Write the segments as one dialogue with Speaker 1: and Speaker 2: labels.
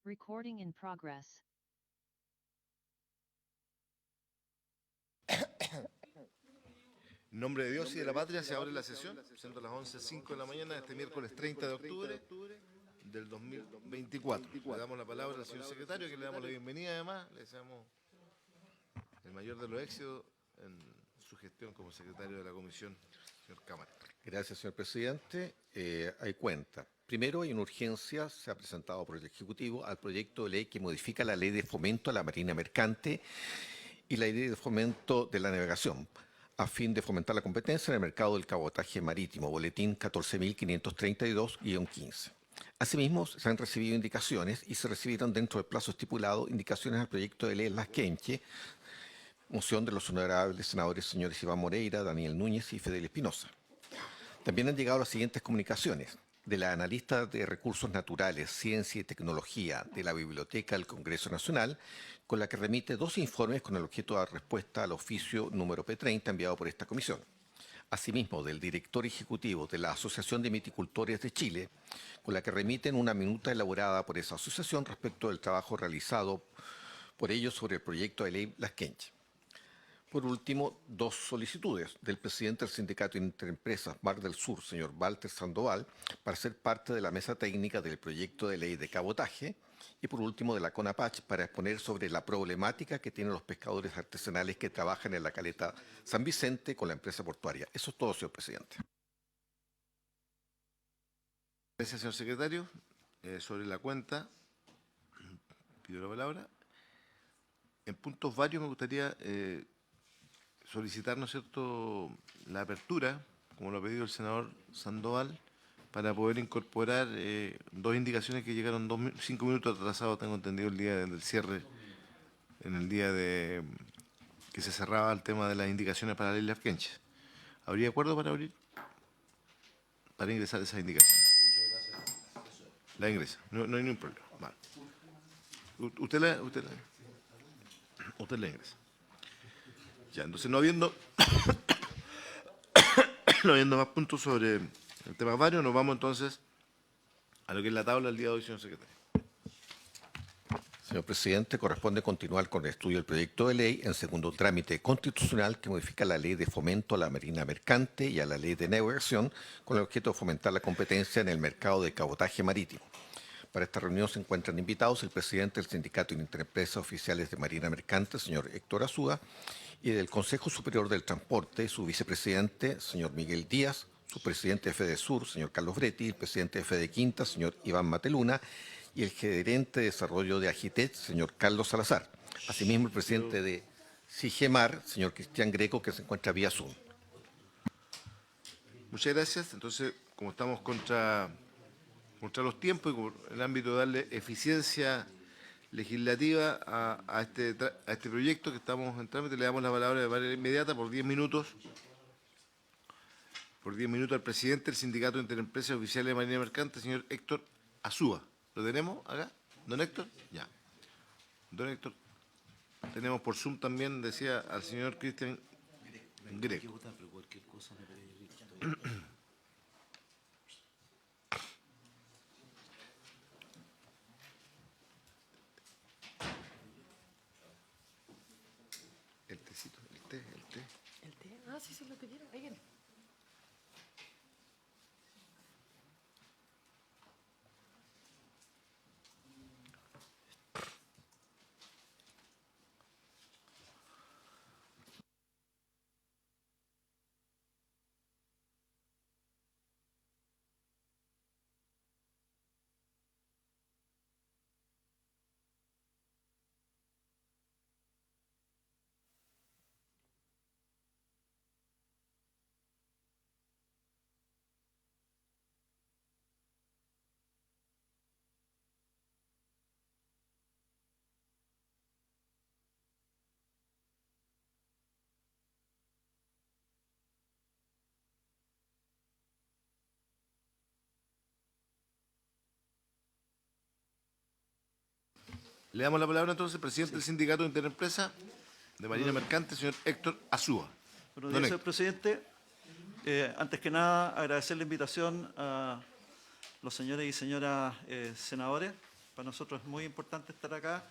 Speaker 1: Recording in progress.
Speaker 2: En nombre de Dios y de la patria se abre la sesión, siendo las 11:05 de la mañana de este miércoles 30 de octubre del 2024. Le damos la palabra al señor secretario, que le damos la bienvenida además, le deseamos el mayor de los éxitos en su gestión como secretario de la comisión, señor Cámara.
Speaker 3: Gracias, señor presidente. Hay cuenta. Primero, hay una urgencia, se ha presentado por el Ejecutivo al proyecto de ley que modifica la Ley de Fomento a la Marina Mercante y la Ley de Fomento de la Navegación, a fin de fomentar la competencia en el mercado del cabotaje marítimo, boletín 14.532-15. Asimismo, se han recibido indicaciones y se recibieron dentro del plazo estipulado indicaciones al proyecto de ley Lasquenche, moción de los honorables senadores señores Iván Moreira, Daniel Núñez y Fidel Espinosa. También han llegado las siguientes comunicaciones: de la analista de Recursos Naturales, Ciencia y Tecnología de la Biblioteca del Congreso Nacional, con la que remite 2 informes con el objeto de dar respuesta al oficio número P30 enviado por esta comisión. Asimismo, del director ejecutivo de la Asociación de Viticultores de Chile, con la que remiten una minuta elaborada por esa asociación respecto del trabajo realizado por ellos sobre el proyecto de ley Lasquenche. Por último, 2 solicitudes del presidente del Sindicato Interempresas Mar del Sur, señor Walter Sandoval, para ser parte de la mesa técnica del proyecto de ley de cabotaje, y por último de la CONAPACH para exponer sobre la problemática que tienen los pescadores artesanales que trabajan en la caleta San Vicente con la empresa portuaria. Eso es todo, señor presidente.
Speaker 2: Gracias, señor secretario. Sobre la cuenta, pido la palabra. En puntos varios me gustaría solicitar, ¿no es cierto?, la apertura, como lo ha pedido el senador Sandoval, para poder incorporar 2 indicaciones que llegaron 5 minutos atrasados, tengo entendido, el día del cierre, en el día de que se cerraba el tema de las indicaciones para la ley Lasquenche. ¿Habría acuerdo para ingresar esas indicaciones? La ingresa, no hay ningún problema. Vale. Usted la ingresa. Ya, entonces no habiendo más puntos sobre el tema varios, nos vamos entonces a lo que es la tabla del día de hoy, señor secretario.
Speaker 3: Señor presidente, corresponde continuar con el estudio del proyecto de ley en segundo trámite constitucional que modifica la Ley de Fomento a la Marina Mercante y a la Ley de Navegación con el objeto de fomentar la competencia en el mercado de cabotaje marítimo. Para esta reunión se encuentran invitados el presidente del Sindicato Interempresas Oficiales de Marina Mercante, señor Héctor Azúa, y del Consejo Superior del Transporte, su vicepresidente, señor Miguel Díaz, su presidente de FEDESUR, señor Carlos Bretti, el presidente de FEDEQUINTA, señor Iván Mateluna, y el gerente de desarrollo de Agitet, señor Carlos Salazar. Asimismo, el presidente de SIGEMAR, señor Cristian Greco, que se encuentra vía Zoom.
Speaker 2: Muchas gracias. Entonces, como estamos contra los tiempos y con el ámbito de darle eficiencia legislativa a este proyecto que estamos en trámite, le damos la palabra de manera inmediata por 10 minutos. Por 10 minutos al presidente del Sindicato Interempresas Oficiales de Marina Mercante, señor Héctor Azúa. ¿Lo tenemos acá? ¿Don Héctor? Ya. Don Héctor. Tenemos por Zoom también, decía, al señor Cristian Greco. El tecito, el té.
Speaker 4: ¿El té? Ah, sí, lo pidieron. Ahí viene.
Speaker 2: Le damos la palabra entonces al presidente del Sindicato Interempresas de Marina Mercante, señor Héctor Azúa.
Speaker 5: Buenos días, señor presidente. Antes que nada, agradecer la invitación a los señores y señoras senadores Para nosotros es muy importante estar acá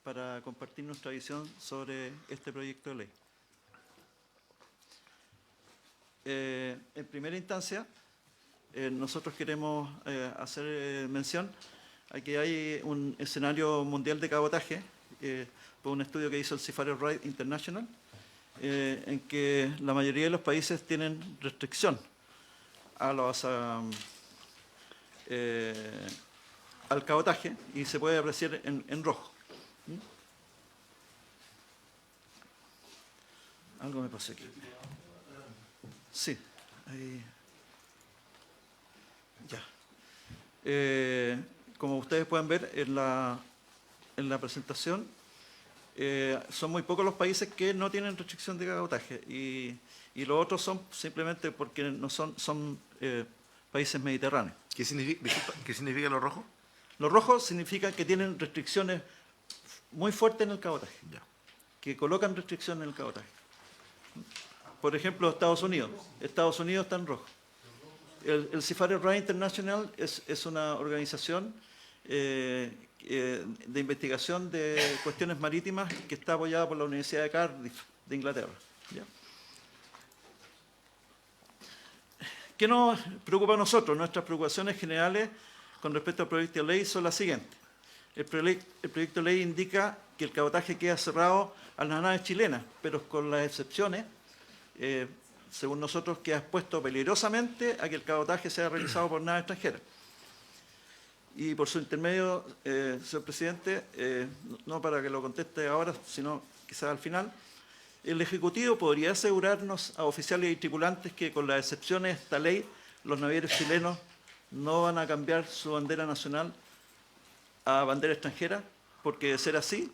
Speaker 5: para compartir nuestra visión sobre este proyecto de ley. En primera instancia, nosotros queremos hacer mención a que hay un escenario mundial de cabotaje por un estudio que hizo el Seafarer Right International, en que la mayoría de los países tienen restricción a los, al cabotaje y se puede apreciar en rojo. Algo me pasó aquí. Sí, ahí. Ya. Como ustedes pueden ver en la presentación, son muy pocos los países que no tienen restricción de cabotaje y los otros son simplemente porque no son países mediterráneos.
Speaker 2: ¿Qué significa lo rojo?
Speaker 5: Los rojos significan que tienen restricciones muy fuertes en el cabotaje,
Speaker 2: Ya.
Speaker 5: que colocan restricciones en el cabotaje. Por ejemplo, Estados Unidos. Estados Unidos está en rojo. El Seafarer Right International es una organización de investigación de cuestiones marítimas que está apoyada por la Universidad de Cardiff de Inglaterra. ¿Ya? ¿Qué nos preocupa a nosotros? Nuestras preocupaciones generales con respecto al proyecto de ley son las siguientes. El proyecto de ley indica que el cabotaje queda cerrado a las naves chilenas, pero con las excepciones, según nosotros, queda expuesto peligrosamente a que el cabotaje sea realizado por naves extranjeras. Y por su intermedio, señor presidente, no para que lo conteste ahora, sino quizás al final, el Ejecutivo podría asegurarnos a oficiales y tripulantes que, con las excepciones de esta ley, los navieros chilenos no van a cambiar su bandera nacional a bandera extranjera, porque de ser así,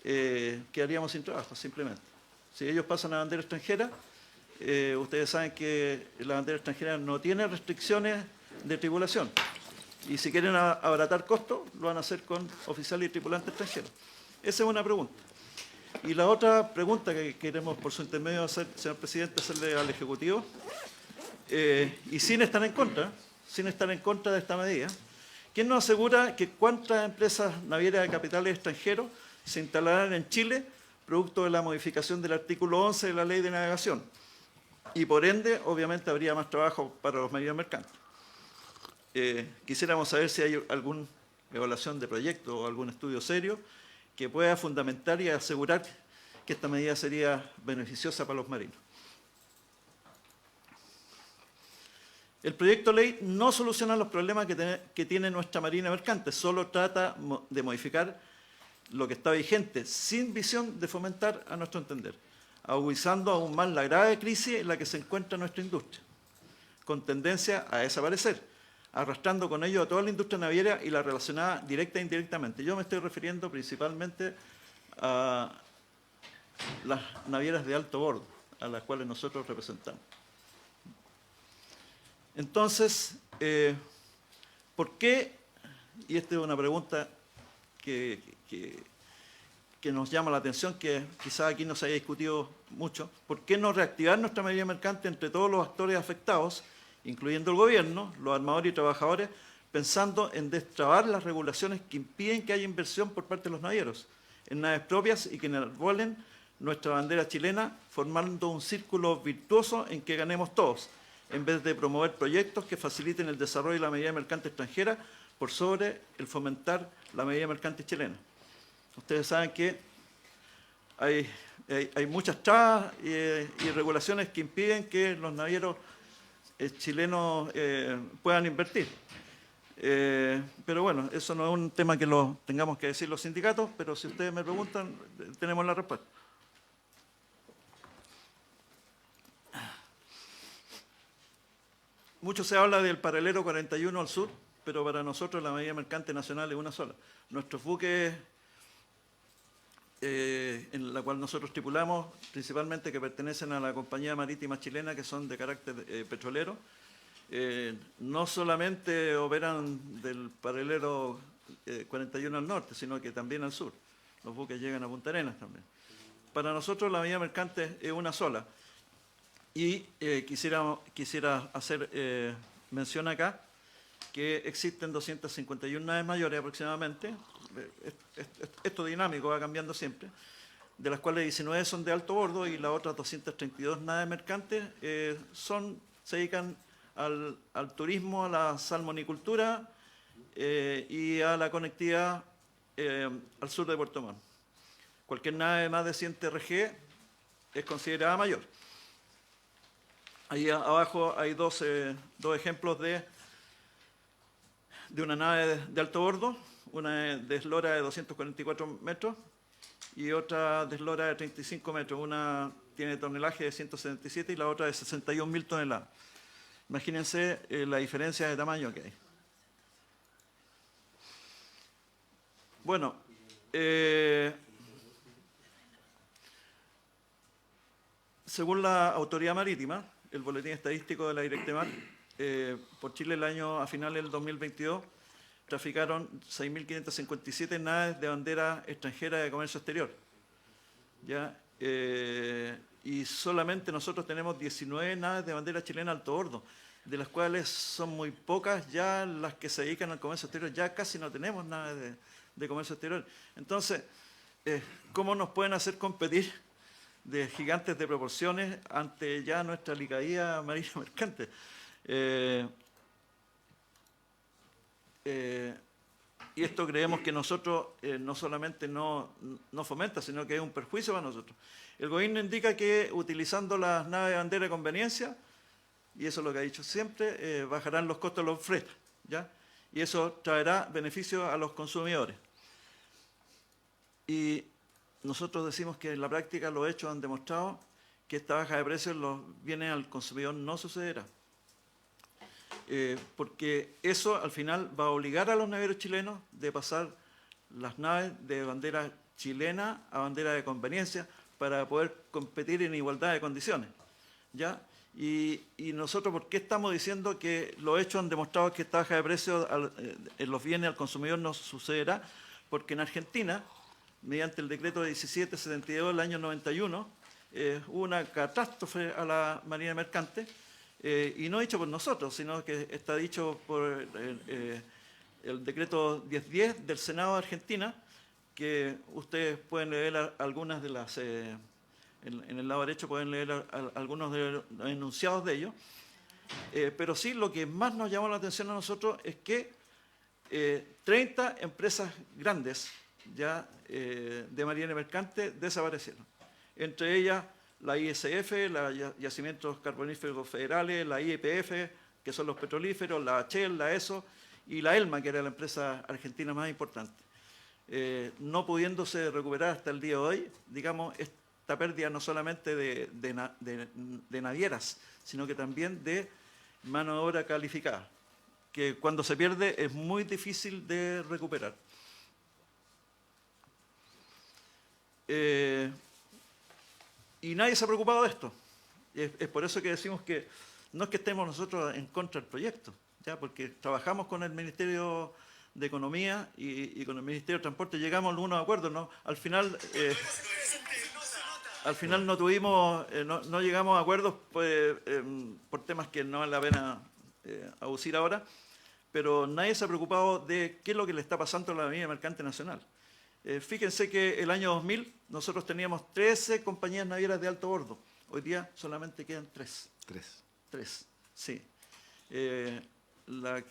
Speaker 5: quedaríamos sin trabajo, simplemente. Si ellos pasan a bandera extranjera, ustedes saben que la bandera extranjera no tiene restricciones de tripulación. Y si quieren abaratar costos, lo van a hacer con oficiales y tripulantes extranjeros. Esa es una pregunta. Y la otra pregunta que queremos, por su intermedio, hacer, señor presidente, hacerle al Ejecutivo, y sin estar en contra de esta medida, ¿quién nos asegura que cuántas empresas navieras de capitales extranjeros se instalarán en Chile producto de la modificación del artículo 11 de la Ley de Navegación? Y por ende, obviamente, habría más trabajo para los marineros mercantes. Quisiéramos saber si hay alguna evaluación de proyecto o algún estudio serio que pueda fundamentar y asegurar que esta medida sería beneficiosa para los marinos. El proyecto de ley no soluciona los problemas que tiene nuestra marina mercante, solo trata de modificar lo que está vigente, sin visión de fomentar, a nuestro entender, agudizando aún más la grave crisis en la que se encuentra nuestra industria, con tendencia a desaparecer, arrastrando con ello a toda la industria naviera y la relacionada directa e indirectamente. Yo me estoy refiriendo principalmente a las navieras de alto bordo, a las cuales nosotros representamos. Entonces, ¿por qué? Y esta es una pregunta que nos llama la atención, que quizás aquí no se haya discutido mucho. ¿Por qué no reactivar nuestra marina mercante entre todos los actores afectados, incluyendo el gobierno, los armadores y trabajadores, pensando en destrabar las regulaciones que impiden que haya inversión por parte de los navieros en naves propias y que enarbolen nuestra bandera chilena, formando un círculo virtuoso en que ganemos todos, en vez de promover proyectos que faciliten el desarrollo de la marina mercante extranjera por sobre el fomentar la marina mercante chilena? Ustedes saben que hay muchas trabas y regulaciones que impiden que los navieros chilenos puedan invertir. Pero bueno, eso no es un tema que lo tengamos que decir los sindicatos, pero si ustedes me preguntan, tenemos la respuesta. Mucho se habla del paralelo 41 al sur, pero para nosotros la marina mercante nacional es una sola. Nuestros buques, en la cual nosotros tripulamos, principalmente que pertenecen a la compañía marítima chilena, que son de carácter petrolero, no solamente operan del paralelo 41 al norte, sino que también al sur. Los buques llegan a Punta Arenas también. Para nosotros la marina mercante es una sola. Y quisiera hacer mención acá que existen 251 naves mayores aproximadamente, esto dinámico va cambiando siempre, de las cuales 19 son de alto bordo y las otras 232 naves mercantes se dedican al turismo, a la salmonicultura y a la conectividad al sur de Puerto Montt. Cualquier nave más de 100 TRG es considerada mayor. Ahí abajo hay dos ejemplos de una nave de alto bordo, una de eslora de 244 metros y otra de eslora de 35 metros. Una tiene tonelaje de 177 y la otra de 61.000 toneladas. Imagínense la diferencia de tamaño que hay. Bueno, según la Autoridad Marítima, el Boletín Estadístico de la Directemar, por Chile a finales del 2022 traficaron 6.557 naves de bandera extranjera de comercio exterior. ¿Ya? Y solamente nosotros tenemos 19 naves de bandera chilena alto bordo, de las cuales son muy pocas ya las que se dedican al comercio exterior. Ya casi no tenemos naves de comercio exterior. Entonces, ¿cómo nos pueden hacer competir de gigantes de proporciones ante ya nuestra alicaída marina mercante? Y esto creemos que nosotros no solamente no fomenta, sino que es un perjuicio para nosotros. El gobierno indica que utilizando las naves de bandera de conveniencia, y eso es lo que ha dicho siempre, bajarán los costos de los fletes, ¿ya? Y eso traerá beneficios a los consumidores. Y nosotros decimos que en la práctica los hechos han demostrado que esta baja de precios los bienes al consumidor no sucederá. Porque eso al final va a obligar a los navieros chilenos de pasar las naves de bandera chilena a bandera de conveniencia para poder competir en igualdad de condiciones, ¿ya? Y nosotros, ¿por qué estamos diciendo que los hechos han demostrado que esta baja de precios en los bienes al consumidor no sucederá? Porque en Argentina, mediante el decreto 1772 del año 91, hubo una catástrofe a la marina mercante, y no dicho por nosotros, sino que está dicho por el decreto 1010 del Senado de Argentina, que ustedes pueden leer algunas de las, en el lado derecho pueden leer algunos de los enunciados de ellos, pero sí lo que más nos llamó la atención a nosotros es que 30 empresas grandes ya de marina mercante desaparecieron, entre ellas la ISF, la Yacimientos Carboníferos Federales, la IEPF, que son los petrolíferos, la Shell, la ESO y la ELMA, que era la empresa argentina más importante. No pudiéndose recuperar hasta el día de hoy, digamos, esta pérdida no solamente de navieras, sino que también de mano de obra calificada, que cuando se pierde es muy difícil de recuperar. Y nadie se ha preocupado de esto. Es por eso que decimos que no es que estemos nosotros en contra del proyecto, ¿ya? Porque trabajamos con el Ministerio de Economía y con el Ministerio de Transporte, llegamos a algunos acuerdos, ¿no? Al final no tuvimos, no llegamos a acuerdos pues, por temas que no vale la pena aducir ahora, pero nadie se ha preocupado de qué es lo que le está pasando a la marina mercante nacional. Fíjense que el año 2000 nosotros teníamos 13 compañías navieras de alto bordo. Hoy día solamente quedan 3. 3, sí. La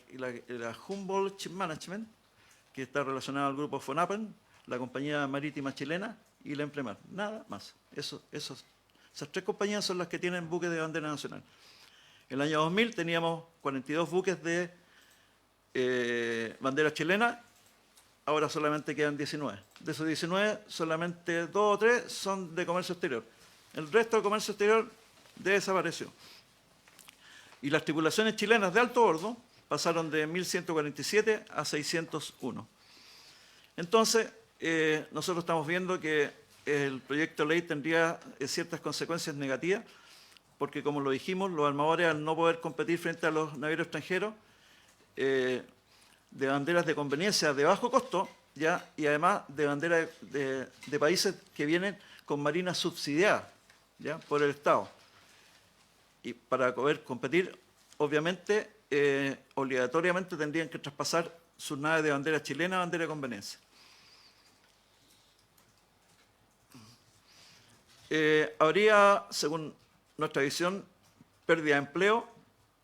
Speaker 5: Humboldt Ship Management, que está relacionada al grupo Fonapan, la compañía marítima chilena y la Empremar. Nada más. Esas 3 compañías son las que tienen buques de bandera nacional. En el año 2000 teníamos 42 buques de bandera chilena. Ahora solamente quedan 19. De esos 19, solamente 2 o 3 son de comercio exterior. El resto de comercio exterior desapareció. Y las tripulaciones chilenas de alto bordo pasaron de 1.147 a 601. Entonces, nosotros estamos viendo que el proyecto de ley tendría ciertas consecuencias negativas, porque como lo dijimos, los armadores al no poder competir frente a los navieros extranjeros, de banderas de conveniencia de bajo costo, ¿ya? Y además de banderas de países que vienen con marinas subsidiadas, ¿ya? Por el Estado. Y para poder competir, obviamente, obligatoriamente tendrían que traspasar sus naves de bandera chilena a bandera de conveniencia. Habría, según nuestra visión, pérdida de empleo,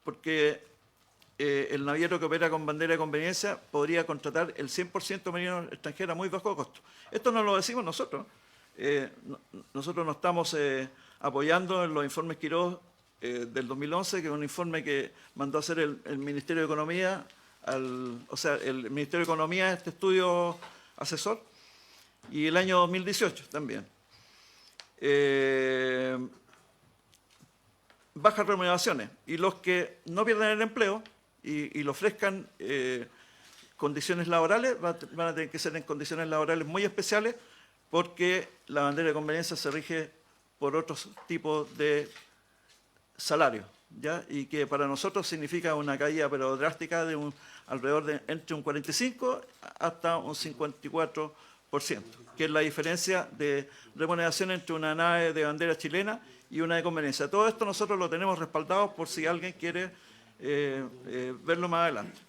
Speaker 5: porque el naviero que opera con bandera de conveniencia podría contratar el 100% de marinos extranjeros a muy bajo costo. Esto no lo decimos nosotros. Nosotros nos estamos apoyando en los informes Quiroz del 2011, que es un informe que mandó a hacer el Ministerio de Economía, el Ministerio de Economía, este estudio asesor, y el año 2018 también. Bajas remuneraciones, y los que no pierden el empleo y le ofrezcan condiciones laborales van a tener que ser en condiciones laborales muy especiales, porque la bandera de conveniencia se rige por otros tipos de salario, ¿ya? Y que para nosotros significa una caída pero drástica de alrededor de entre un 45 hasta un 54%, que es la diferencia de remuneración entre una nave de bandera chilena y una de conveniencia. Todo esto nosotros lo tenemos respaldado por si alguien quiere verlo más adelante.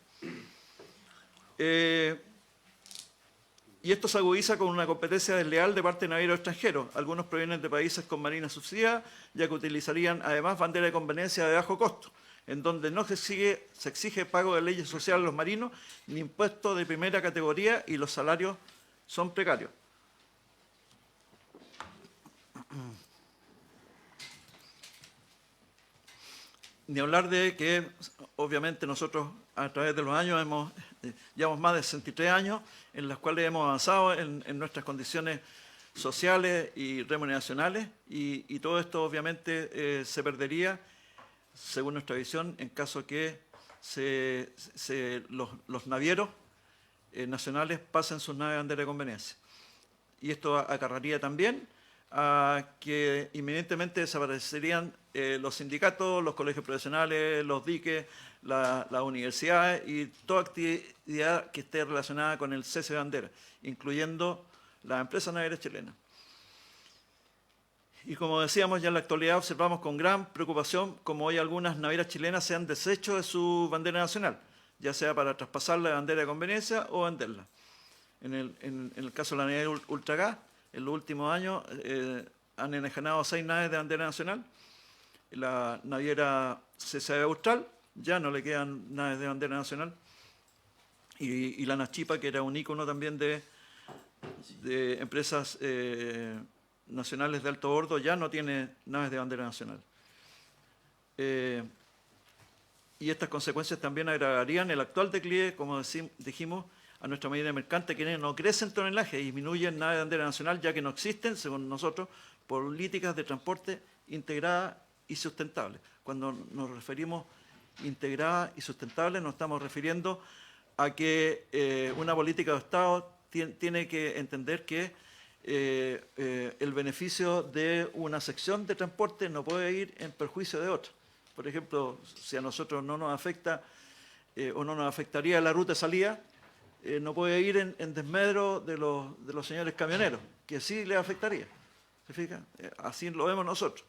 Speaker 5: Y esto se agudiza con una competencia desleal de parte de navieros extranjeros. Algunos provienen de países con marinas subsidiadas, ya que utilizarían además bandera de conveniencia de bajo costo, en donde no se exige pago de leyes sociales a los marinos, ni impuestos de primera categoría, y los salarios son precarios. Ni hablar de que, obviamente, nosotros a través de los años llevamos más de 63 años en los cuales hemos avanzado en nuestras condiciones sociales y remuneracionales, y todo esto obviamente se perdería, según nuestra visión, en caso que los navieros nacionales pasen sus naves de bandera de conveniencia. Y esto acarrearía también a que inminentemente desaparecerían los sindicatos, los colegios profesionales, los diques, las universidades y toda actividad que esté relacionada con el cese de bandera, incluyendo las empresas navieras chilenas. Y como decíamos, ya en la actualidad observamos con gran preocupación como hoy algunas navieras chilenas se han deshecho de su bandera nacional, ya sea para traspasar la bandera de conveniencia o venderla. En el caso de la naviera Ultragas, en los últimos años han enajenado 6 naves de bandera nacional. La naviera CCB Austral ya no le quedan naves de bandera nacional. Y la Nachipa, que era un ícono también de empresas nacionales de alto bordo, ya no tiene naves de bandera nacional. Y estas consecuencias también agravarían el actual declive, como dijimos, a nuestra marina mercante, que no crece en tonelaje y disminuyen naves de bandera nacional, ya que no existen, según nosotros, políticas de transporte integradas y sustentables. Cuando nos referimos integrada y sustentable, nos estamos refiriendo a que una política de Estado tiene que entender que el beneficio de una sección de transporte no puede ir en perjuicio de otra. Por ejemplo, si a nosotros no nos afecta o no nos afectaría la ruta de salida, no puede ir en desmedro de los señores camioneros, que sí les afectaría. ¿Se fija? Así lo vemos nosotros.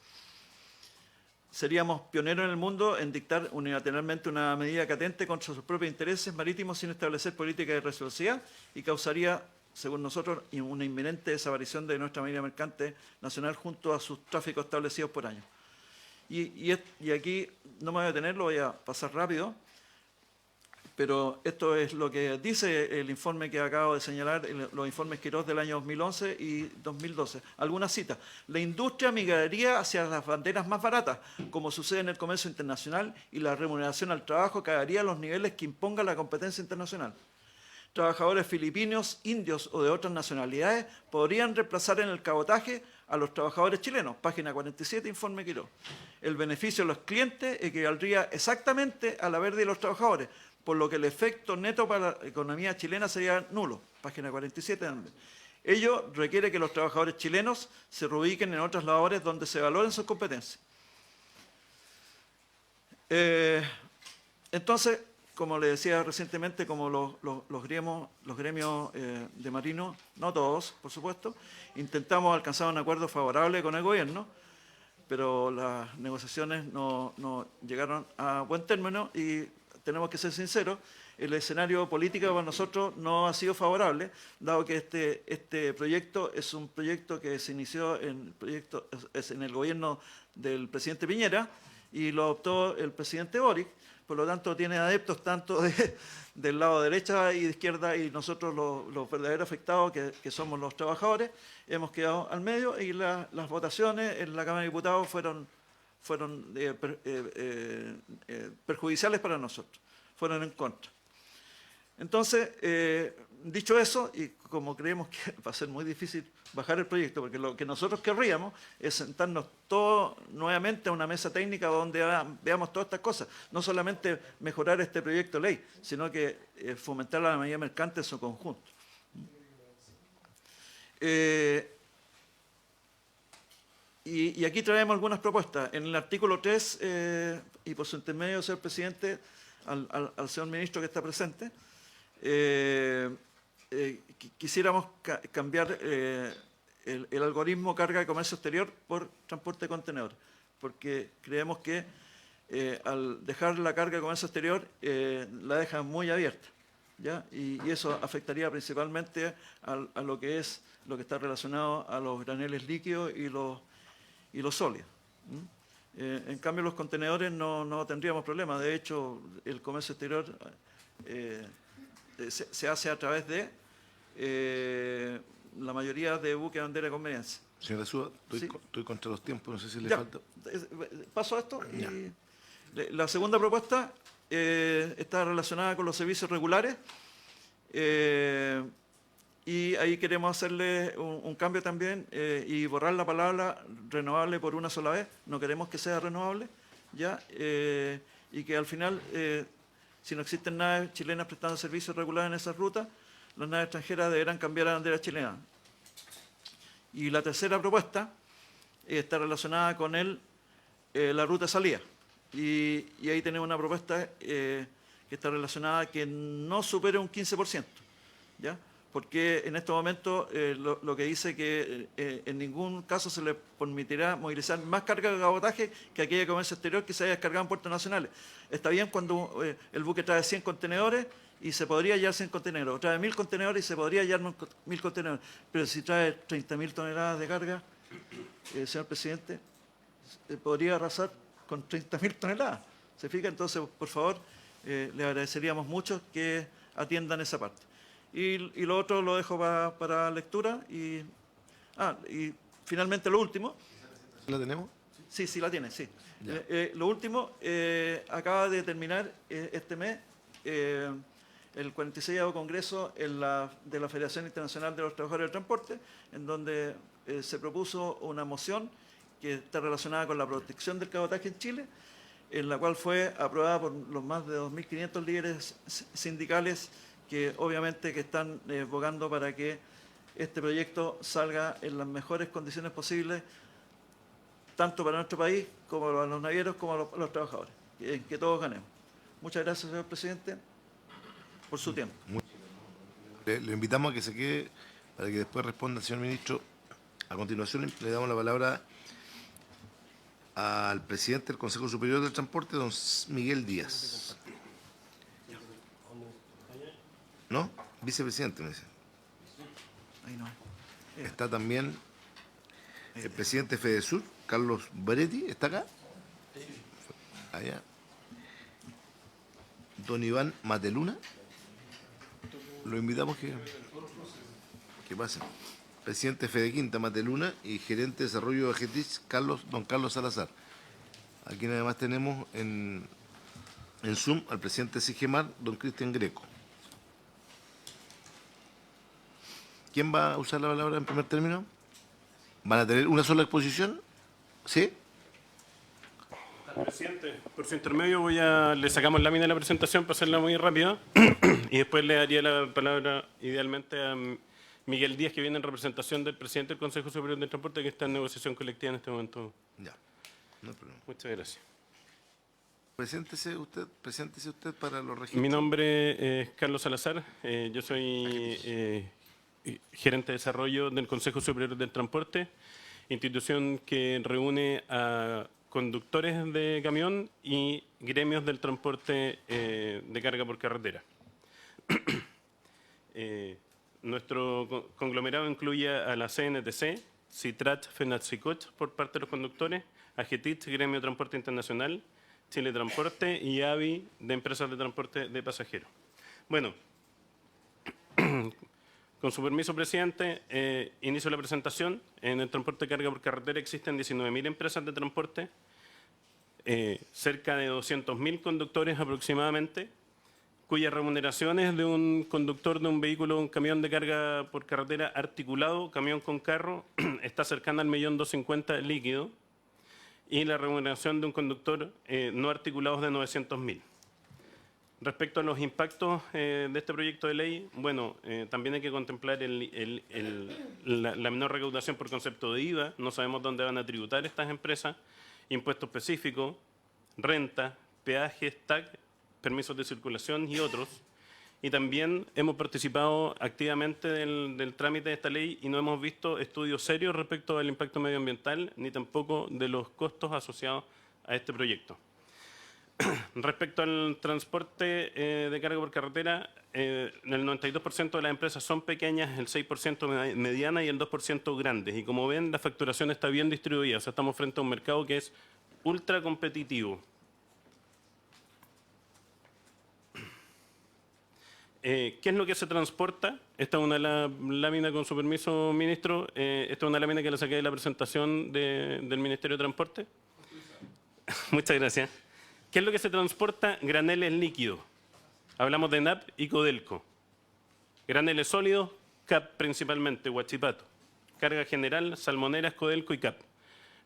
Speaker 5: Seríamos pioneros en el mundo en dictar unilateralmente una medida que atente contra sus propios intereses marítimos sin establecer política de reciprocidad, y causaría, según nosotros, una inminente desaparición de nuestra marina mercante nacional junto a sus tráficos establecidos por año. Y aquí no me voy a detener, lo voy a pasar rápido, pero esto es lo que dice el informe que acabo de señalar, los informes Quiroz del año 2011 y 2012. Algunas citas. La industria migraría hacia las banderas más baratas, como sucede en el comercio internacional, y la remuneración al trabajo caería a los niveles que imponga la competencia internacional. Trabajadores filipinos, indios o de otras nacionalidades podrían reemplazar en el cabotaje a los trabajadores chilenos. Página 47, informe Quiroz. El beneficio de los clientes equivaldría exactamente a la pérdida de los trabajadores, por lo que el efecto neto para la economía chilena sería nulo. Página 47 también. Ello requiere que los trabajadores chilenos se reubiquen en otras labores donde se valoren sus competencias. Entonces, como le decía recientemente, como los gremios de marinos, no todos, por supuesto, intentamos alcanzar un acuerdo favorable con el gobierno, pero las negociaciones no llegaron a buen término y tenemos que ser sinceros, el escenario político para nosotros no ha sido favorable, dado que este proyecto es un proyecto que se inició en el gobierno del presidente Piñera y lo adoptó el presidente Boric. Por lo tanto, tiene adeptos tanto del lado derecha y de izquierda, y nosotros los verdaderos afectados, que somos los trabajadores, hemos quedado al medio, y las votaciones en la Cámara de Diputados fueron perjudiciales para nosotros, fueron en contra. Entonces, dicho eso, y como creemos que va a ser muy difícil bajar el proyecto, porque lo que nosotros querríamos es sentarnos todos nuevamente a una mesa técnica donde veamos todas estas cosas, no solamente mejorar este proyecto de ley, sino que fomentar la economía mercante en su conjunto. Y aquí traemos algunas propuestas. En el artículo 3, y por su intermedio, señor presidente, al señor ministro que está presente, quisiéramos cambiar el algoritmo carga de comercio exterior por transporte de contenedores, porque creemos que al dejar la carga de comercio exterior la dejan muy abierta, ¿ya? Y eso afectaría principalmente a lo que está relacionado a los graneles líquidos y los sólidos. En cambio, los contenedores no tendríamos problema. De hecho, el comercio exterior se hace a través de la mayoría de buques de bandera de conveniencia.
Speaker 2: Señora Súa,
Speaker 5: Sí.
Speaker 2: estoy contra los tiempos, no sé si le
Speaker 5: Ya,
Speaker 2: falta.
Speaker 5: paso a esto.
Speaker 2: Ya.
Speaker 5: La segunda propuesta está relacionada con los servicios regulares. Y ahí queremos hacerle un cambio también y borrar la palabra renovable por una sola vez. No queremos que sea renovable, ¿ya? Y que al final, si no existen naves chilenas prestando servicios regulares en esas rutas, las naves extranjeras deberán cambiar a bandera chilena. Y la tercera propuesta está relacionada con la ruta de salida. Y ahí tenemos una propuesta que está relacionada que no supere un 15%, ¿ya? Porque en estos momentos lo que dice que en ningún caso se le permitirá movilizar más carga de cabotaje que aquella de comercio exterior que se haya descargado en puertos nacionales. Está bien cuando el buque trae 100 contenedores y se podría llevar 100 contenedores, o trae 1000 contenedores y se podría llevar 1000 contenedores, pero si trae 30.000 toneladas de carga, señor presidente, podría arrasar con 30.000 toneladas. ¿Se fija? Entonces, por favor, le agradeceríamos mucho que atiendan esa parte. Y lo otro lo dejo para lectura. Y finalmente lo último.
Speaker 2: ¿La tenemos?
Speaker 5: Sí, la tiene, sí. Lo último, acaba de terminar este mes el 46º Congreso de la Federación Internacional de los Trabajadores del Transporte, en donde se propuso una moción que está relacionada con la protección del cabotaje en Chile, en la cual fue aprobada por los más de 2.500 líderes sindicales que obviamente que están abogando para que este proyecto salga en las mejores condiciones posibles, tanto para nuestro país, como para los navieros, como para los trabajadores, que todos ganemos. Muchas gracias, señor presidente, por su tiempo.
Speaker 2: Le invitamos a que se quede para que después responda el señor ministro. A continuación le damos la palabra al presidente del Consejo Superior del Transporte, don Miguel Díaz. ¿No? Vicepresidente, me dice.
Speaker 5: Ahí no.
Speaker 2: Está también el presidente de FEDESUR, Carlos Beretti, ¿está acá? Allá. Don Iván Mateluna. Lo invitamos que pase. Presidente Fedequinta Mateluna y gerente de desarrollo de Agetis, don Carlos Salazar. Aquí además tenemos en Zoom al presidente de Sigemar, don Cristian Greco. ¿Quién va a usar la palabra en primer término? ¿Van a tener una sola exposición? ¿Sí?
Speaker 1: Presidente, por su intermedio le sacamos lámina de la presentación para hacerla muy rápida y después le daría la palabra idealmente a Miguel Díaz, que viene en representación del presidente del Consejo Superior del Transporte, que está en negociación colectiva en este momento.
Speaker 2: Ya, no hay problema.
Speaker 1: Muchas gracias.
Speaker 2: Preséntese usted para los registros.
Speaker 1: Mi nombre es Carlos Salazar, yo soy gerente de desarrollo del Consejo Superior del Transporte, institución que reúne a conductores de camión y gremios del transporte de carga por carretera. Nuestro conglomerado incluye a la CNTC, Citrat, Fenatzicoch por parte de los conductores, AGETIT, Gremio de Transporte Internacional, Chile Transporte y AVI de Empresas de Transporte de Pasajeros. Bueno, con su permiso, presidente, inicio la presentación. En el transporte de carga por carretera existen 19.000 empresas de transporte, cerca de 200.000 conductores aproximadamente, cuyas remuneraciones de un conductor de un vehículo, un camión de carga por carretera articulado, camión con carro, está cercana al 1.250.000 líquido, y la remuneración de un conductor no articulado es de 900.000. Respecto a los impactos de este proyecto de ley, bueno, también hay que contemplar la menor recaudación por concepto de IVA. No sabemos dónde van a tributar estas empresas, impuestos específicos, renta, peajes, TAC, permisos de circulación y otros. Y también hemos participado activamente del trámite de esta ley y no hemos visto estudios serios respecto al impacto medioambiental ni tampoco de los costos asociados a este proyecto. Respecto al transporte de carga por carretera, el 92% de las empresas son pequeñas, el 6% medianas y el 2% grandes. Y como ven, la facturación está bien distribuida. O sea, estamos frente a un mercado que es ultra competitivo. ¿Qué es lo que se transporta? Esta es una lámina, con su permiso, ministro. Esta es una lámina que le saqué de la presentación del Ministerio de Transporte. Muchas gracias. ¿Qué es lo que se transporta? Graneles líquidos. Hablamos de NAP y Codelco. Graneles sólidos, CAP principalmente, Huachipato. Carga general, Salmoneras, Codelco y CAP.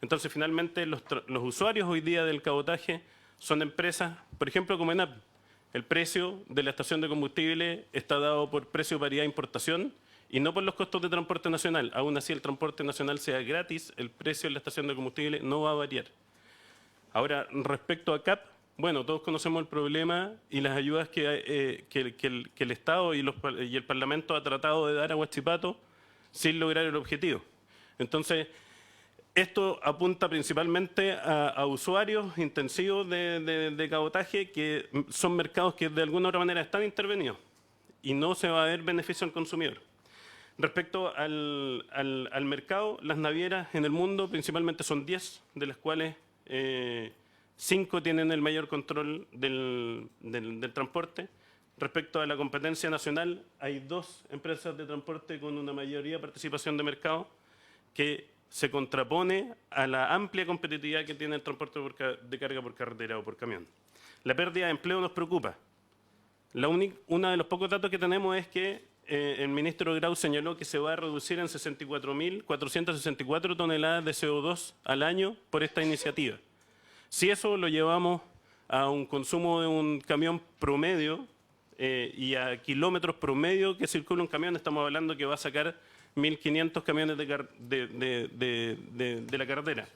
Speaker 1: Entonces, finalmente, los usuarios hoy día del cabotaje son empresas, por ejemplo, como ENAP. El precio de la estación de combustible está dado por precio de paridad de importación y no por los costos de transporte nacional. Aún así, el transporte nacional sea gratis, el precio de la estación de combustible no va a variar. Ahora, respecto a CAP, bueno, todos conocemos el problema y las ayudas que el Estado y el Parlamento ha tratado de dar a Huachipato sin lograr el objetivo. Entonces, esto apunta principalmente a usuarios intensivos de cabotaje, que son mercados que de alguna u otra manera están intervenidos y no se va a ver beneficio al consumidor. Respecto al mercado, las navieras en el mundo principalmente son 10, de las cuales 5 tienen el mayor control del transporte. Respecto a la competencia nacional, hay 2 empresas de transporte con una mayoría de participación de mercado que se contrapone a la amplia competitividad que tiene el transporte de carga por carretera o por camión. La pérdida de empleo nos preocupa. Uno de los pocos datos que tenemos es que el ministro Grau señaló que se va a reducir en 64.464 toneladas de CO2 al año por esta iniciativa. Si eso lo llevamos a un consumo de un camión promedio y a kilómetros promedio que circula un camión, estamos hablando que va a sacar 1.500 camiones de la carretera.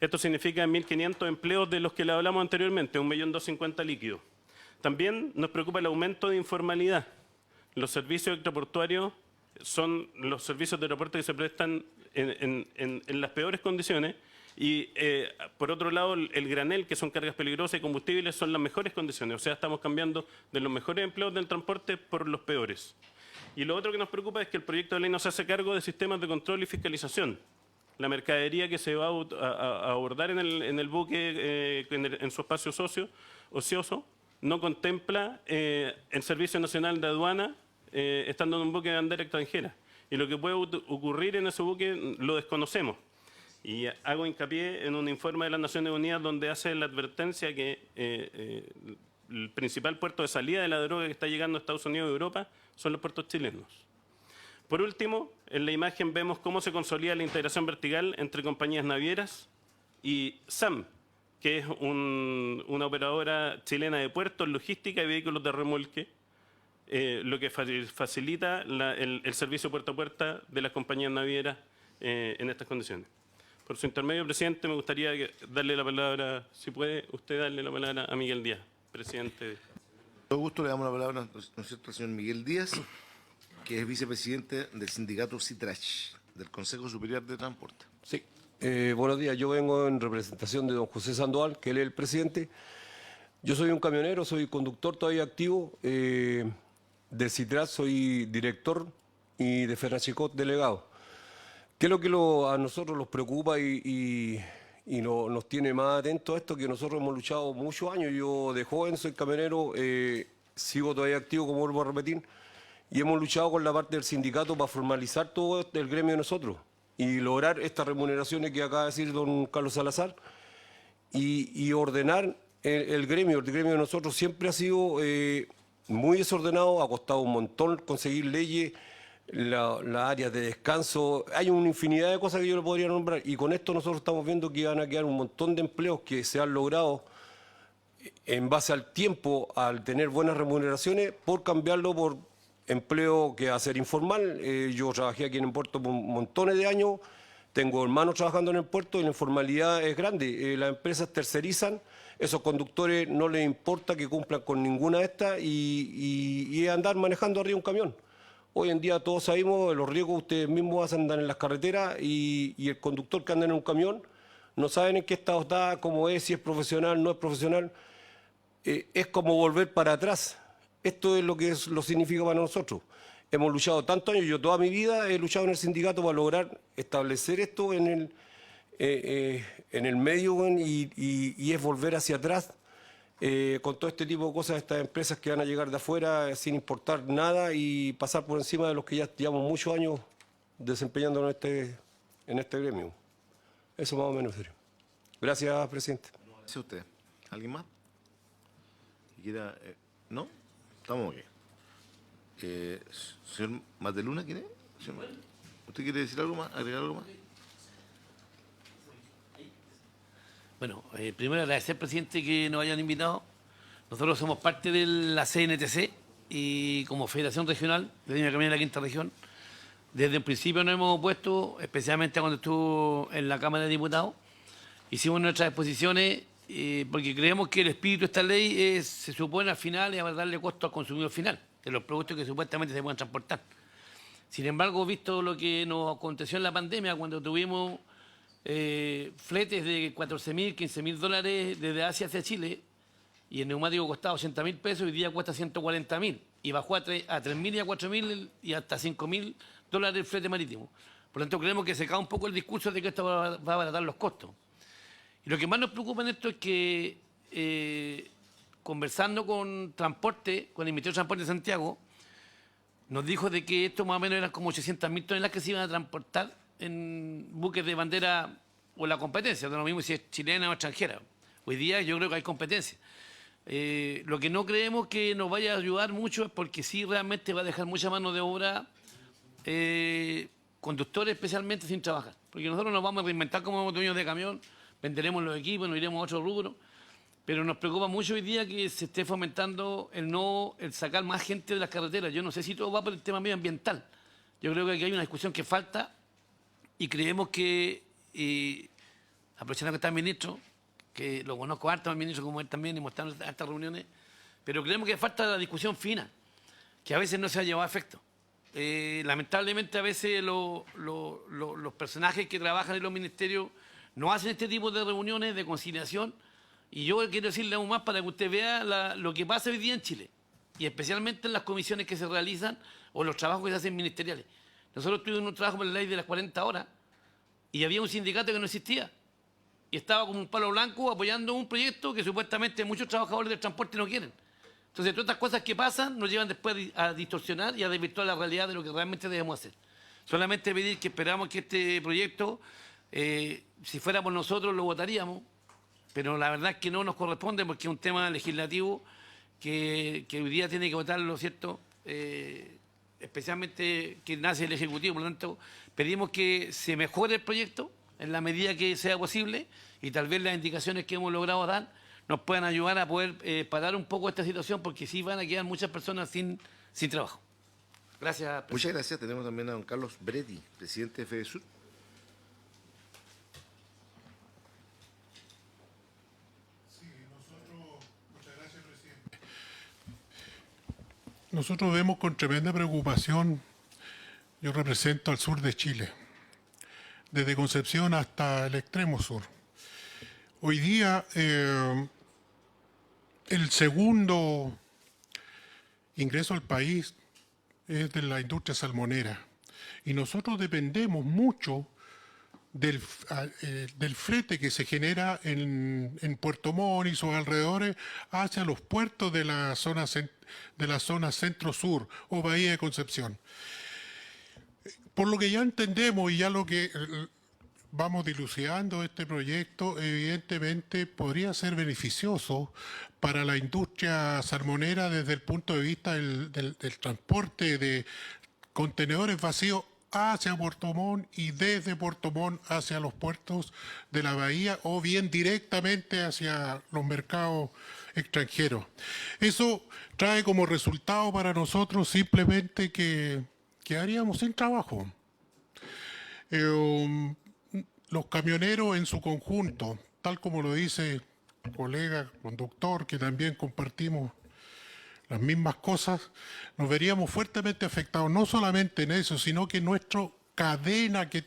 Speaker 1: Esto significa 1.500 empleos de los que le hablamos anteriormente, 1.250.000 líquidos. También nos preocupa el aumento de informalidad. Los servicios extraportuarios son los servicios de aeropuerto que se prestan en las peores condiciones y, por otro lado, el granel, que son cargas peligrosas y combustibles, son las mejores condiciones. O sea, estamos cambiando de los mejores empleos del transporte por los peores. Y lo otro que nos preocupa es que el proyecto de ley no se hace cargo de sistemas de control y fiscalización. La mercadería que se va a abordar en el buque, en su espacio ocioso, no contempla el Servicio Nacional de Aduana estando en un buque de bandera extranjera. Y lo que puede ocurrir en ese buque lo desconocemos. Y hago hincapié en un informe de las Naciones Unidas donde hace la advertencia que el principal puerto de salida de la droga que está llegando a Estados Unidos y Europa son los puertos chilenos. Por último, en la imagen vemos cómo se consolida la integración vertical entre compañías navieras y SAM, que es una operadora chilena de puertos, logística y vehículos de remolque, lo que facilita el servicio puerta a puerta de las compañías navieras en estas condiciones. Por su intermedio, presidente, me gustaría darle la palabra, si puede usted darle la palabra a Miguel Díaz, presidente.
Speaker 2: Con todo gusto le damos la palabra, ¿no es cierto?, al señor Miguel Díaz, que es vicepresidente del sindicato CITRACH, del Consejo Superior de Transporte.
Speaker 6: Sí, Buenos días, yo vengo en representación de don José Sandoval, que él es el presidente. Yo soy un camionero, soy conductor todavía activo, del CITRAS soy director y de Ferrachicot delegado. ¿Qué es lo que a nosotros nos preocupa y nos tiene más atentos a esto? Que nosotros hemos luchado muchos años, yo de joven soy camionero, sigo todavía activo, como vuelvo a repetir, y hemos luchado con la parte del sindicato para formalizar todo el gremio de nosotros y lograr estas remuneraciones que acaba de decir don Carlos Salazar y ordenar el gremio. El gremio de nosotros siempre ha sido muy desordenado, ha costado un montón conseguir leyes, las áreas de descanso, hay una infinidad de cosas que yo le podría nombrar y con esto nosotros estamos viendo que van a quedar un montón de empleos que se han logrado en base al tiempo, al tener buenas remuneraciones, por cambiarlo por empleo que va a ser informal. Yo trabajé aquí en el puerto por montones de años, tengo hermanos trabajando en el puerto y la informalidad es grande. Las empresas tercerizan, esos conductores no les importa que cumplan con ninguna de estas y andar manejando arriba un camión. Hoy en día todos sabemos los riesgos, ustedes mismos andan en las carreteras y el conductor que anda en un camión no saben en qué estado está, cómo es, si es profesional, no es profesional. Es como volver para atrás. Esto es lo significa para nosotros. Hemos luchado tantos años, yo toda mi vida he luchado en el sindicato para lograr establecer esto en el medio y es volver hacia atrás con todo este tipo de cosas, estas empresas que van a llegar de afuera sin importar nada y pasar por encima de los que ya llevamos muchos años desempeñándonos en este gremio. Eso más o menos, serio. Gracias, presidente.
Speaker 2: Gracias a usted. ¿Alguien más? ¿No? Estamos aquí. Señor Mateluna, ¿quién es? ¿Usted quiere decir algo más? ¿Agregar algo más?
Speaker 4: Bueno, primero agradecer, presidente, que nos hayan invitado. Nosotros somos parte de la CNTC y como Federación Regional de Línea de Camiones de la Quinta Región, desde el principio nos hemos opuesto, especialmente cuando estuvo en la Cámara de Diputados. Hicimos nuestras exposiciones porque creemos que el espíritu de esta ley se supone al final es darle costo al consumidor final, de los productos que supuestamente se pueden transportar. Sin embargo, visto lo que nos aconteció en la pandemia, cuando tuvimos fletes de 14.000, 15.000 dólares desde Asia hacia Chile, y el neumático costaba 80.000 pesos, hoy día cuesta 140.000, y bajó a 3.000 y a 4.000 y hasta 5.000 dólares el flete marítimo. Por lo tanto, creemos que se cae un poco el discurso de que esto va a abaratar los costos. Y lo que más nos preocupa en esto es que, conversando con Transporte, con el Ministerio de Transporte de Santiago, nos dijo de que esto más o menos eran como 800.000 toneladas que se iban a transportar en buques de bandera o la competencia, no lo mismo si es chilena o extranjera. Hoy día yo creo que hay competencia. Lo que no creemos que nos vaya a ayudar mucho es porque sí realmente va a dejar mucha mano de obra, conductores especialmente, sin trabajar. Porque nosotros nos vamos a reinventar como dueños de camión, venderemos los equipos, nos iremos a otro rubro, pero nos preocupa mucho hoy día que se esté fomentando el sacar más gente de las carreteras. Yo no sé si todo va por el tema medioambiental. Yo creo que aquí hay una discusión que falta y creemos que, aprovechando que está el ministro, que lo conozco harto al ministro como él también, hemos estado en estas reuniones, pero creemos que falta la discusión fina, que a veces no se ha llevado a efecto. Lamentablemente a veces los personajes que trabajan en los ministerios no hacen este tipo de reuniones de conciliación, y yo quiero decirle aún más para que usted vea lo que pasa hoy día en Chile, y especialmente en las comisiones que se realizan o los trabajos que se hacen ministeriales. Nosotros tuvimos un trabajo por la ley de las 40 horas y había un sindicato que no existía y estaba como un palo blanco apoyando un proyecto que supuestamente muchos trabajadores del transporte no quieren. Entonces, todas estas cosas que pasan nos llevan después a distorsionar y a desvirtuar la realidad de lo que realmente debemos hacer. Solamente pedir que esperamos que este proyecto, si fuera por nosotros, lo votaríamos, pero la verdad es que no nos corresponde porque es un tema legislativo que hoy día tiene que votarlo, ¿cierto?, especialmente que nace el Ejecutivo. Por lo tanto, pedimos que se mejore el proyecto en la medida que sea posible y tal vez las indicaciones que hemos logrado dar nos puedan ayudar a poder parar un poco esta situación, porque sí van a quedar muchas personas sin trabajo. Gracias, presidente.
Speaker 2: Muchas gracias. Tenemos también a don Carlos Bretti, presidente de FEDESUR.
Speaker 7: Nosotros vemos con tremenda preocupación, yo represento al sur de Chile, desde Concepción hasta el extremo sur. Hoy día, el segundo ingreso al país es de la industria salmonera. Y nosotros dependemos mucho del flete que se genera en Puerto Montt y sus alrededores hacia los puertos de la zona centro-sur o Bahía de Concepción. Por lo que ya entendemos y ya lo que vamos dilucidando este proyecto, evidentemente podría ser beneficioso para la industria salmonera desde el punto de vista del transporte de contenedores vacíos hacia Puerto Montt y desde Puerto Montt hacia los puertos de la bahía o bien directamente hacia los mercados extranjeros. Eso trae como resultado para nosotros simplemente que quedaríamos sin trabajo. Los camioneros en su conjunto, tal como lo dice el colega conductor, que también compartimos las mismas cosas, nos veríamos fuertemente afectados, no solamente en eso, sino que nuestra cadena que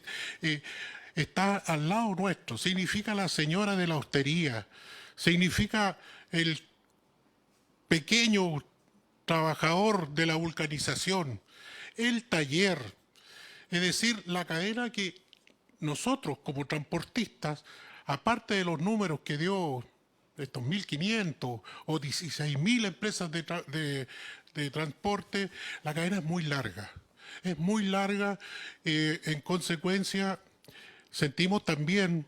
Speaker 7: está al lado nuestro, significa la señora de la hostería, significa el pequeño trabajador de la vulcanización, el taller, es decir, la cadena que nosotros como transportistas, aparte de los números que dio estos 1.500 o 16.000 empresas de transporte, la cadena es muy larga. Es muy larga, en consecuencia, sentimos también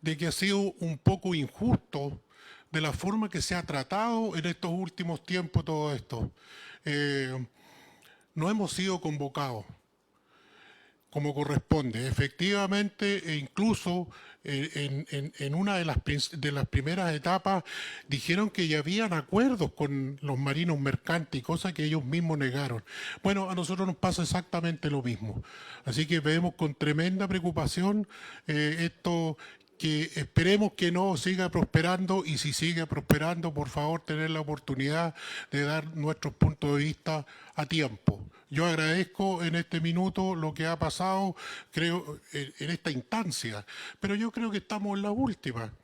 Speaker 7: de que ha sido un poco injusto de la forma que se ha tratado en estos últimos tiempos todo esto. No hemos sido convocados como corresponde. Efectivamente, e incluso en una de las primeras etapas dijeron que ya habían acuerdos con los marinos mercantes, cosa que ellos mismos negaron. Bueno, a nosotros nos pasa exactamente lo mismo. Así que vemos con tremenda preocupación esto, que esperemos que no siga prosperando, y si sigue prosperando, por favor, tener la oportunidad de dar nuestros puntos de vista a tiempo. Yo agradezco en este minuto lo que ha pasado, creo, en esta instancia, pero yo creo que estamos en la última.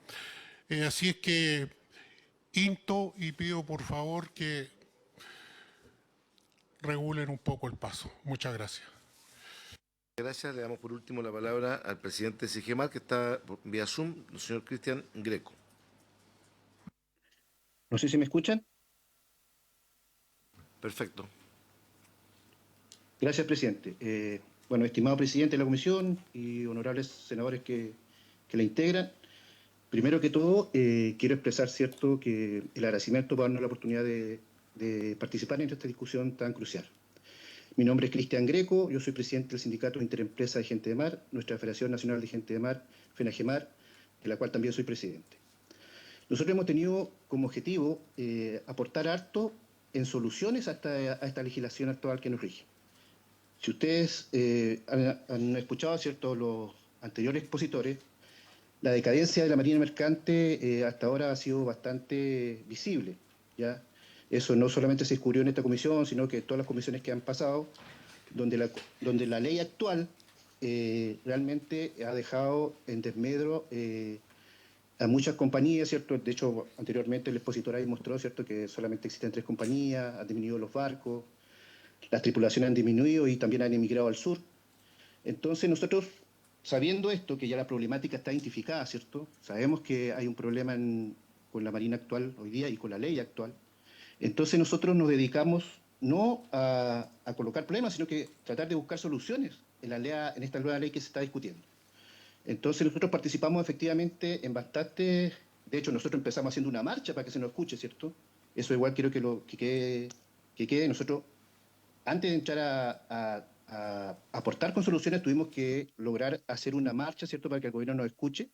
Speaker 7: Así es que insto y pido por favor que regulen un poco el paso. Muchas gracias.
Speaker 2: Gracias. Le damos por último la palabra al presidente de SIGEMAR, que está vía Zoom, el señor Cristian Greco.
Speaker 8: No sé si me escuchan.
Speaker 2: Perfecto.
Speaker 8: Gracias, presidente. Bueno, estimado presidente de la comisión y honorables senadores que la integran, primero que todo, quiero expresar, cierto, que el agradecimiento por darnos la oportunidad de participar en esta discusión tan crucial. Mi nombre es Cristian Greco, yo soy presidente del Sindicato Interempresa de Gente de Mar, nuestra Federación Nacional de Gente de Mar, FENAGEMAR, de la cual también soy presidente. Nosotros hemos tenido como objetivo aportar harto en soluciones a esta legislación actual que nos rige. Si ustedes han escuchado, ¿cierto?, los anteriores expositores, la decadencia de la marina mercante hasta ahora ha sido bastante visible, ¿ya? Eso no solamente se descubrió en esta comisión, sino que en todas las comisiones que han pasado, donde la ley actual realmente ha dejado en desmedro a muchas compañías, ¿cierto? De hecho, anteriormente el expositor ahí mostró, ¿cierto?, que solamente existen 3 compañías, han disminuido los barcos, las tripulaciones han disminuido y también han emigrado al sur. Entonces nosotros, sabiendo esto, que ya la problemática está identificada, ¿cierto? Sabemos que hay un problema con la marina actual hoy día y con la ley actual. Entonces nosotros nos dedicamos no a colocar problemas, sino que tratar de buscar soluciones en esta nueva ley que se está discutiendo. Entonces nosotros participamos efectivamente en bastante. De hecho, nosotros empezamos haciendo una marcha para que se nos escuche, ¿cierto? Eso igual quiero que quede. Nosotros, antes de entrar a aportar con soluciones, tuvimos que lograr hacer una marcha, ¿cierto?, para que el gobierno nos escuche.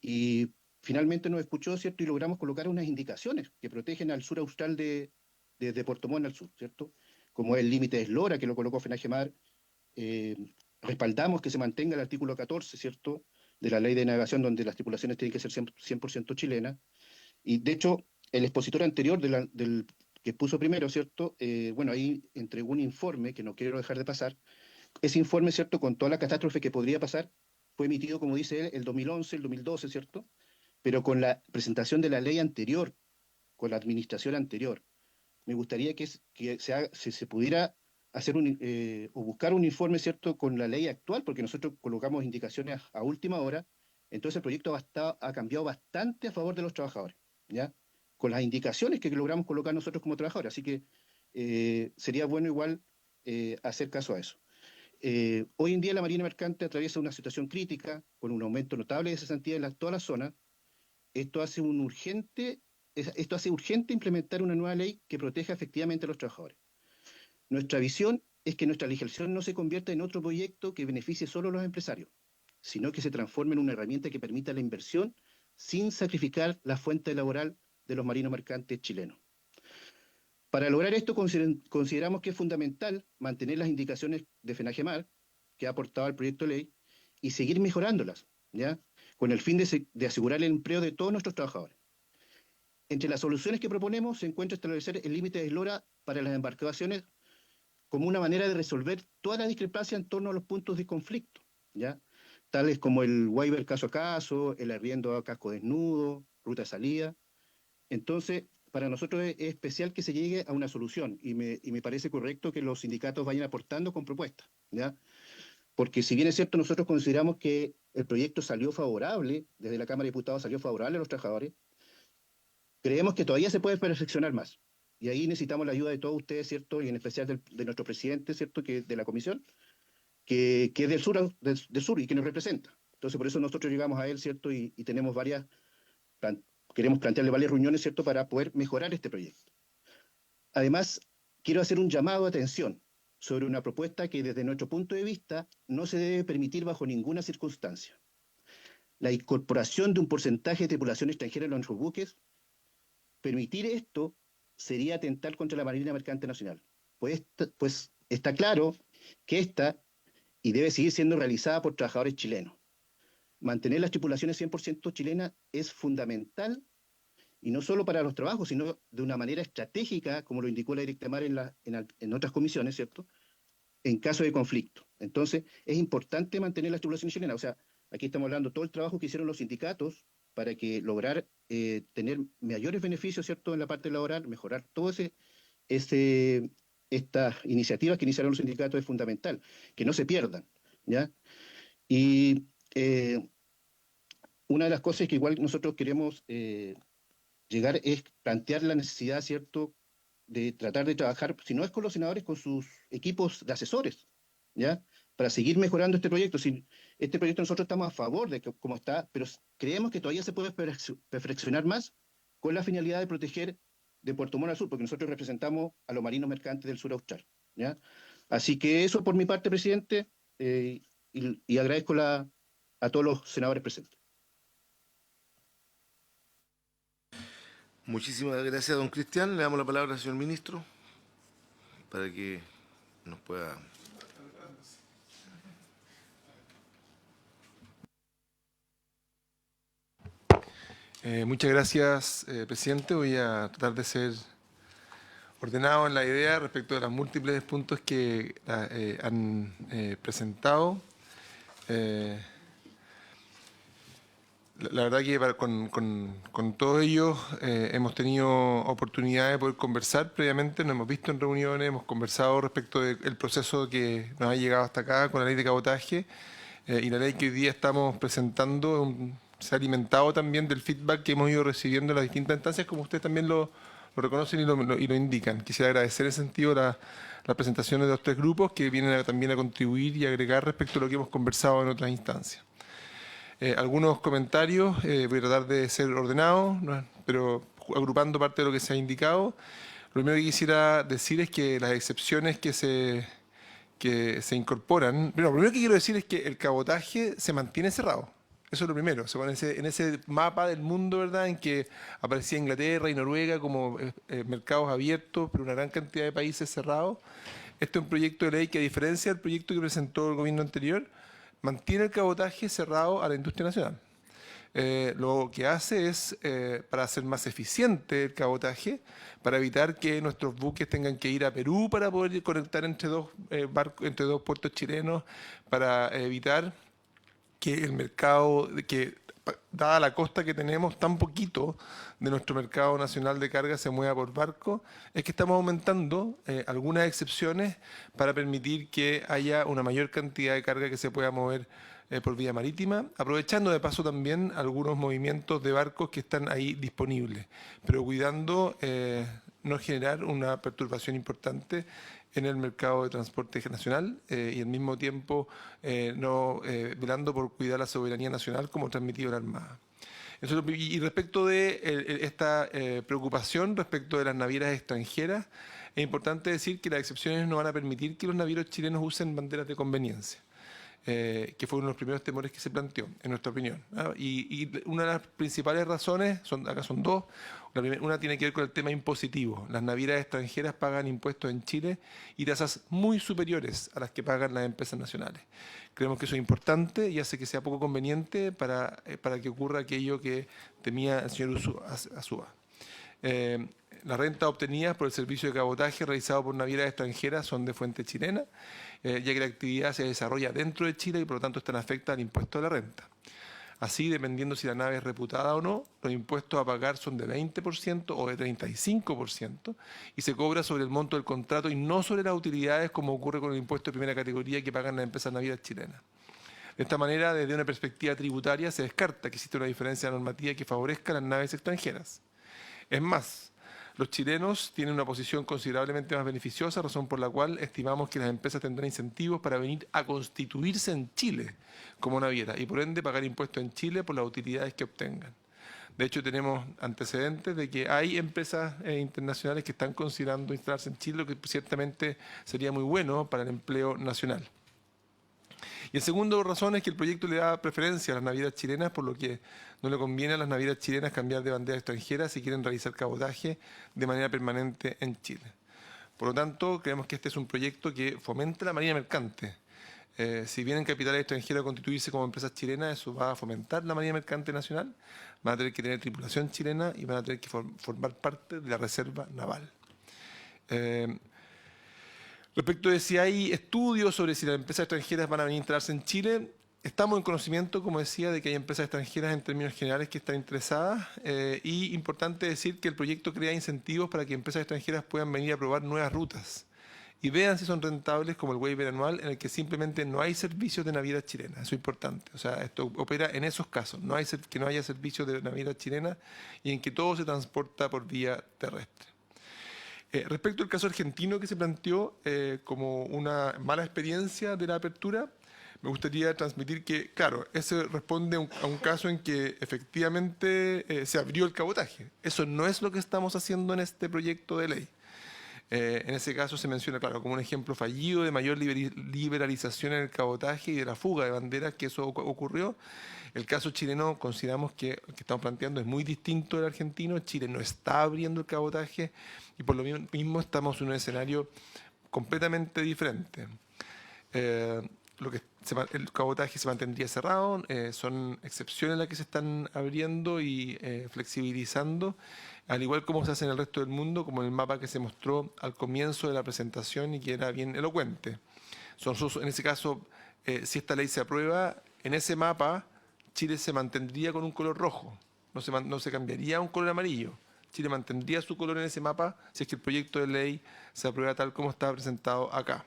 Speaker 8: Y finalmente nos escuchó, ¿cierto?, y logramos colocar unas indicaciones que protegen al sur austral desde Puerto Montt al sur, ¿cierto?, como es el límite de eslora, que lo colocó FENAGEMAR. Respaldamos que se mantenga el artículo 14, ¿cierto?, de la ley de navegación, donde las tripulaciones tienen que ser 100% chilenas. Y de hecho, el expositor anterior del que puso primero, ¿cierto?, bueno, ahí entregó un informe que no quiero dejar de pasar. Ese informe, ¿cierto?, con toda la catástrofe que podría pasar, fue emitido, como dice él, el 2011, el 2012, ¿cierto? Pero con la presentación de la ley anterior, con la administración anterior. Me gustaría que se pudiera hacer o buscar un informe, ¿cierto?, con la ley actual, porque nosotros colocamos indicaciones a última hora, entonces el proyecto ha cambiado bastante a favor de los trabajadores, ¿ya? Con las indicaciones que logramos colocar nosotros como trabajadores. Así que sería bueno igual hacer caso a eso. Hoy en día la Marina Mercante atraviesa una situación crítica, con un aumento notable de cesantía en toda la zona. Esto hace urgente implementar una nueva ley que proteja efectivamente a los trabajadores. Nuestra visión es que nuestra legislación no se convierta en otro proyecto que beneficie solo a los empresarios, sino que se transforme en una herramienta que permita la inversión sin sacrificar la fuente laboral de los marinos mercantes chilenos. Para lograr esto, consideramos que es fundamental mantener las indicaciones de FENAGEMAR que ha aportado al proyecto de ley y seguir mejorándolas, ¿ya?, con el fin de asegurar el empleo de todos nuestros trabajadores. Entre las soluciones que proponemos se encuentra establecer el límite de eslora para las embarcaciones como una manera de resolver toda la discrepancia en torno a los puntos de conflicto, ¿ya?, tales como el waiver caso a caso, el arriendo a casco desnudo, ruta de salida. Entonces, para nosotros es especial que se llegue a una solución y me parece correcto que los sindicatos vayan aportando con propuestas, ¿ya? Porque si bien es cierto, nosotros consideramos que el proyecto salió favorable, desde la Cámara de Diputados salió favorable a los trabajadores, creemos que todavía se puede perfeccionar más. Y ahí necesitamos la ayuda de todos ustedes, ¿cierto? Y en especial de nuestro presidente, ¿cierto?, que de la comisión, que es del sur y que nos representa. Entonces, por eso nosotros llegamos a él, ¿cierto? Y tenemos queremos plantearle varias reuniones, ¿cierto?, para poder mejorar este proyecto. Además, quiero hacer un llamado de atención sobre una propuesta que desde nuestro punto de vista no se debe permitir bajo ninguna circunstancia. La incorporación de un porcentaje de tripulación extranjera en nuestros buques. Permitir esto sería atentar contra la Marina Mercante Nacional, pues está claro que esta y debe seguir siendo realizada por trabajadores chilenos. Mantener las tripulaciones 100% chilenas es fundamental, y no solo para los trabajos, sino de una manera estratégica, como lo indicó la Directa Mar en otras comisiones, ¿cierto?, en caso de conflicto. Entonces, es importante mantener las tripulaciones chilenas. O sea, aquí estamos hablando de todo el trabajo que hicieron los sindicatos para que lograr tener mayores beneficios, ¿cierto?, en la parte laboral, mejorar todo estas iniciativas que iniciaron los sindicatos es fundamental, que no se pierdan, ¿ya? Y una de las cosas que igual nosotros queremos llegar es plantear la necesidad, ¿cierto?, de tratar de trabajar, si no es con los senadores, con sus equipos de asesores, ¿ya?, para seguir mejorando este proyecto. Este proyecto nosotros estamos a favor de cómo está, pero creemos que todavía se puede perfeccionar más con la finalidad de proteger de Puerto Montt al sur, porque nosotros representamos a los marinos mercantes del sur austral, ¿ya? Así que eso por mi parte, presidente, y agradezco a todos los senadores presentes.
Speaker 2: Muchísimas gracias, don Cristian. Le damos la palabra al señor ministro para que nos pueda...
Speaker 9: Muchas gracias, presidente. Voy a tratar de ser ordenado en la idea respecto de los múltiples puntos que han presentado. La verdad que con todos ellos hemos tenido oportunidad de poder conversar previamente, nos hemos visto en reuniones, hemos conversado respecto del proceso que nos ha llegado hasta acá con la ley de cabotaje y la ley que hoy día estamos presentando se ha alimentado también del feedback que hemos ido recibiendo en las distintas instancias, como ustedes también lo reconocen y lo indican. Quisiera agradecer en ese sentido las presentaciones de los tres grupos que vienen también a contribuir y agregar respecto a lo que hemos conversado en otras instancias. Algunos comentarios, voy a tratar de ser ordenado, pero agrupando parte de lo que se ha indicado. Lo primero que quisiera decir es que las excepciones que se incorporan... Lo primero que quiero decir es que el cabotaje se mantiene cerrado. Eso es lo primero. En ese mapa del mundo, ¿verdad?, en que aparecía Inglaterra y Noruega como mercados abiertos, pero una gran cantidad de países cerrados. Este es un proyecto de ley que, a diferencia del proyecto que presentó el gobierno anterior, mantiene el cabotaje cerrado a la industria nacional. Lo que hace es, para hacer más eficiente el cabotaje, para evitar que nuestros buques tengan que ir a Perú para poder conectar entre dos puertos chilenos, para evitar que el mercado, dada la costa que tenemos, tan poquito de nuestro mercado nacional de carga se mueva por barco, es que estamos aumentando algunas excepciones para permitir que haya una mayor cantidad de carga que se pueda mover por vía marítima, aprovechando de paso también algunos movimientos de barcos que están ahí disponibles, pero cuidando no generar una perturbación importante en el mercado de transporte nacional y al mismo tiempo velando por cuidar la soberanía nacional como transmitido en la Armada. Y respecto de esta preocupación respecto de las navieras extranjeras, es importante decir que las excepciones no van a permitir que los navieros chilenos usen banderas de conveniencia, que fue uno de los primeros temores que se planteó, en nuestra opinión, ¿no? Y una de las principales razones, acá son dos. Una tiene que ver con el tema impositivo. Las navieras extranjeras pagan impuestos en Chile y tasas muy superiores a las que pagan las empresas nacionales. Creemos que eso es importante y hace que sea poco conveniente para que ocurra aquello que temía el señor Azúa. Las rentas obtenidas por el servicio de cabotaje realizado por navieras extranjeras son de fuente chilena, ya que la actividad se desarrolla dentro de Chile y por lo tanto están afectadas al impuesto de la renta. Así, dependiendo si la nave es reputada o no, los impuestos a pagar son de 20% o de 35% y se cobra sobre el monto del contrato y no sobre las utilidades, como ocurre con el impuesto de primera categoría que pagan las empresas navieras chilenas. De esta manera, desde una perspectiva tributaria, se descarta que existe una diferencia normativa que favorezca a las naves extranjeras. Es más, los chilenos tienen una posición considerablemente más beneficiosa, razón por la cual estimamos que las empresas tendrán incentivos para venir a constituirse en Chile como naviera y por ende pagar impuestos en Chile por las utilidades que obtengan. De hecho, tenemos antecedentes de que hay empresas internacionales que están considerando instalarse en Chile, lo que ciertamente sería muy bueno para el empleo nacional. Y el segundo razón es que el proyecto le da preferencia a las navieras chilenas, por lo que no le conviene a las navieras chilenas cambiar de bandera extranjera si quieren realizar cabotaje de manera permanente en Chile. Por lo tanto, creemos que este es un proyecto que fomenta la marina mercante. Si vienen capitales extranjeros a constituirse como empresas chilenas, eso va a fomentar la marina mercante nacional, van a tener que tener tripulación chilena y van a tener que formar parte de la reserva naval. Respecto de si hay estudios sobre si las empresas extranjeras van a venir a instalarse en Chile, estamos en conocimiento, como decía, de que hay empresas extranjeras en términos generales que están interesadas y importante decir que el proyecto crea incentivos para que empresas extranjeras puedan venir a probar nuevas rutas y vean si son rentables, como el waiver anual en el que simplemente no hay servicios de navieras chilenas. Eso es importante. O sea, esto opera en esos casos, que no haya servicios de navieras chilenas y en que todo se transporta por vía terrestre. Respecto al caso argentino que se planteó como una mala experiencia de la apertura, me gustaría transmitir que, claro, ese responde a un caso en que efectivamente se abrió el cabotaje. Eso no es lo que estamos haciendo en este proyecto de ley. En ese caso se menciona, claro, como un ejemplo fallido de mayor liberalización en el cabotaje y de la fuga de banderas que eso ocurrió. El caso chileno consideramos que el que estamos planteando es muy distinto del argentino. Chile no está abriendo el cabotaje y por lo mismo estamos en un escenario completamente diferente. El cabotaje se mantendría cerrado, son excepciones las que se están abriendo y flexibilizando, al igual como se hace en el resto del mundo, como en el mapa que se mostró al comienzo de la presentación y que era bien elocuente. En ese caso, si esta ley se aprueba, en ese mapa Chile se mantendría con un color rojo, no se cambiaría a un color amarillo. Chile mantendría su color en ese mapa si es que el proyecto de ley se aprueba tal como está presentado acá.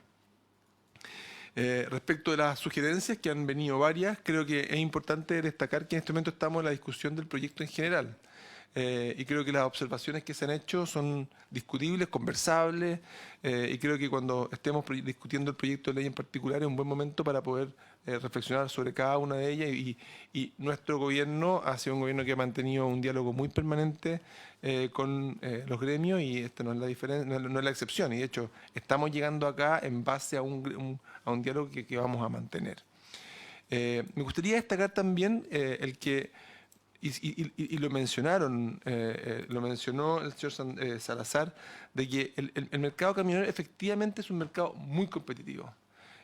Speaker 9: Respecto de las sugerencias, que han venido varias, creo que es importante destacar que en este momento estamos en la discusión del proyecto en general. Y creo que las observaciones que se han hecho son discutibles, conversables, y creo que cuando estemos discutiendo el proyecto de ley en particular es un buen momento para poder reflexionar sobre cada una de ellas y nuestro gobierno ha sido un gobierno que ha mantenido un diálogo muy permanente con los gremios y esta no es la diferencia, no es la excepción, y de hecho estamos llegando acá en base a un diálogo que vamos a mantener. Me gustaría destacar también el que y lo mencionaron, lo mencionó el señor Salazar, de que el mercado camionero efectivamente es un mercado muy competitivo.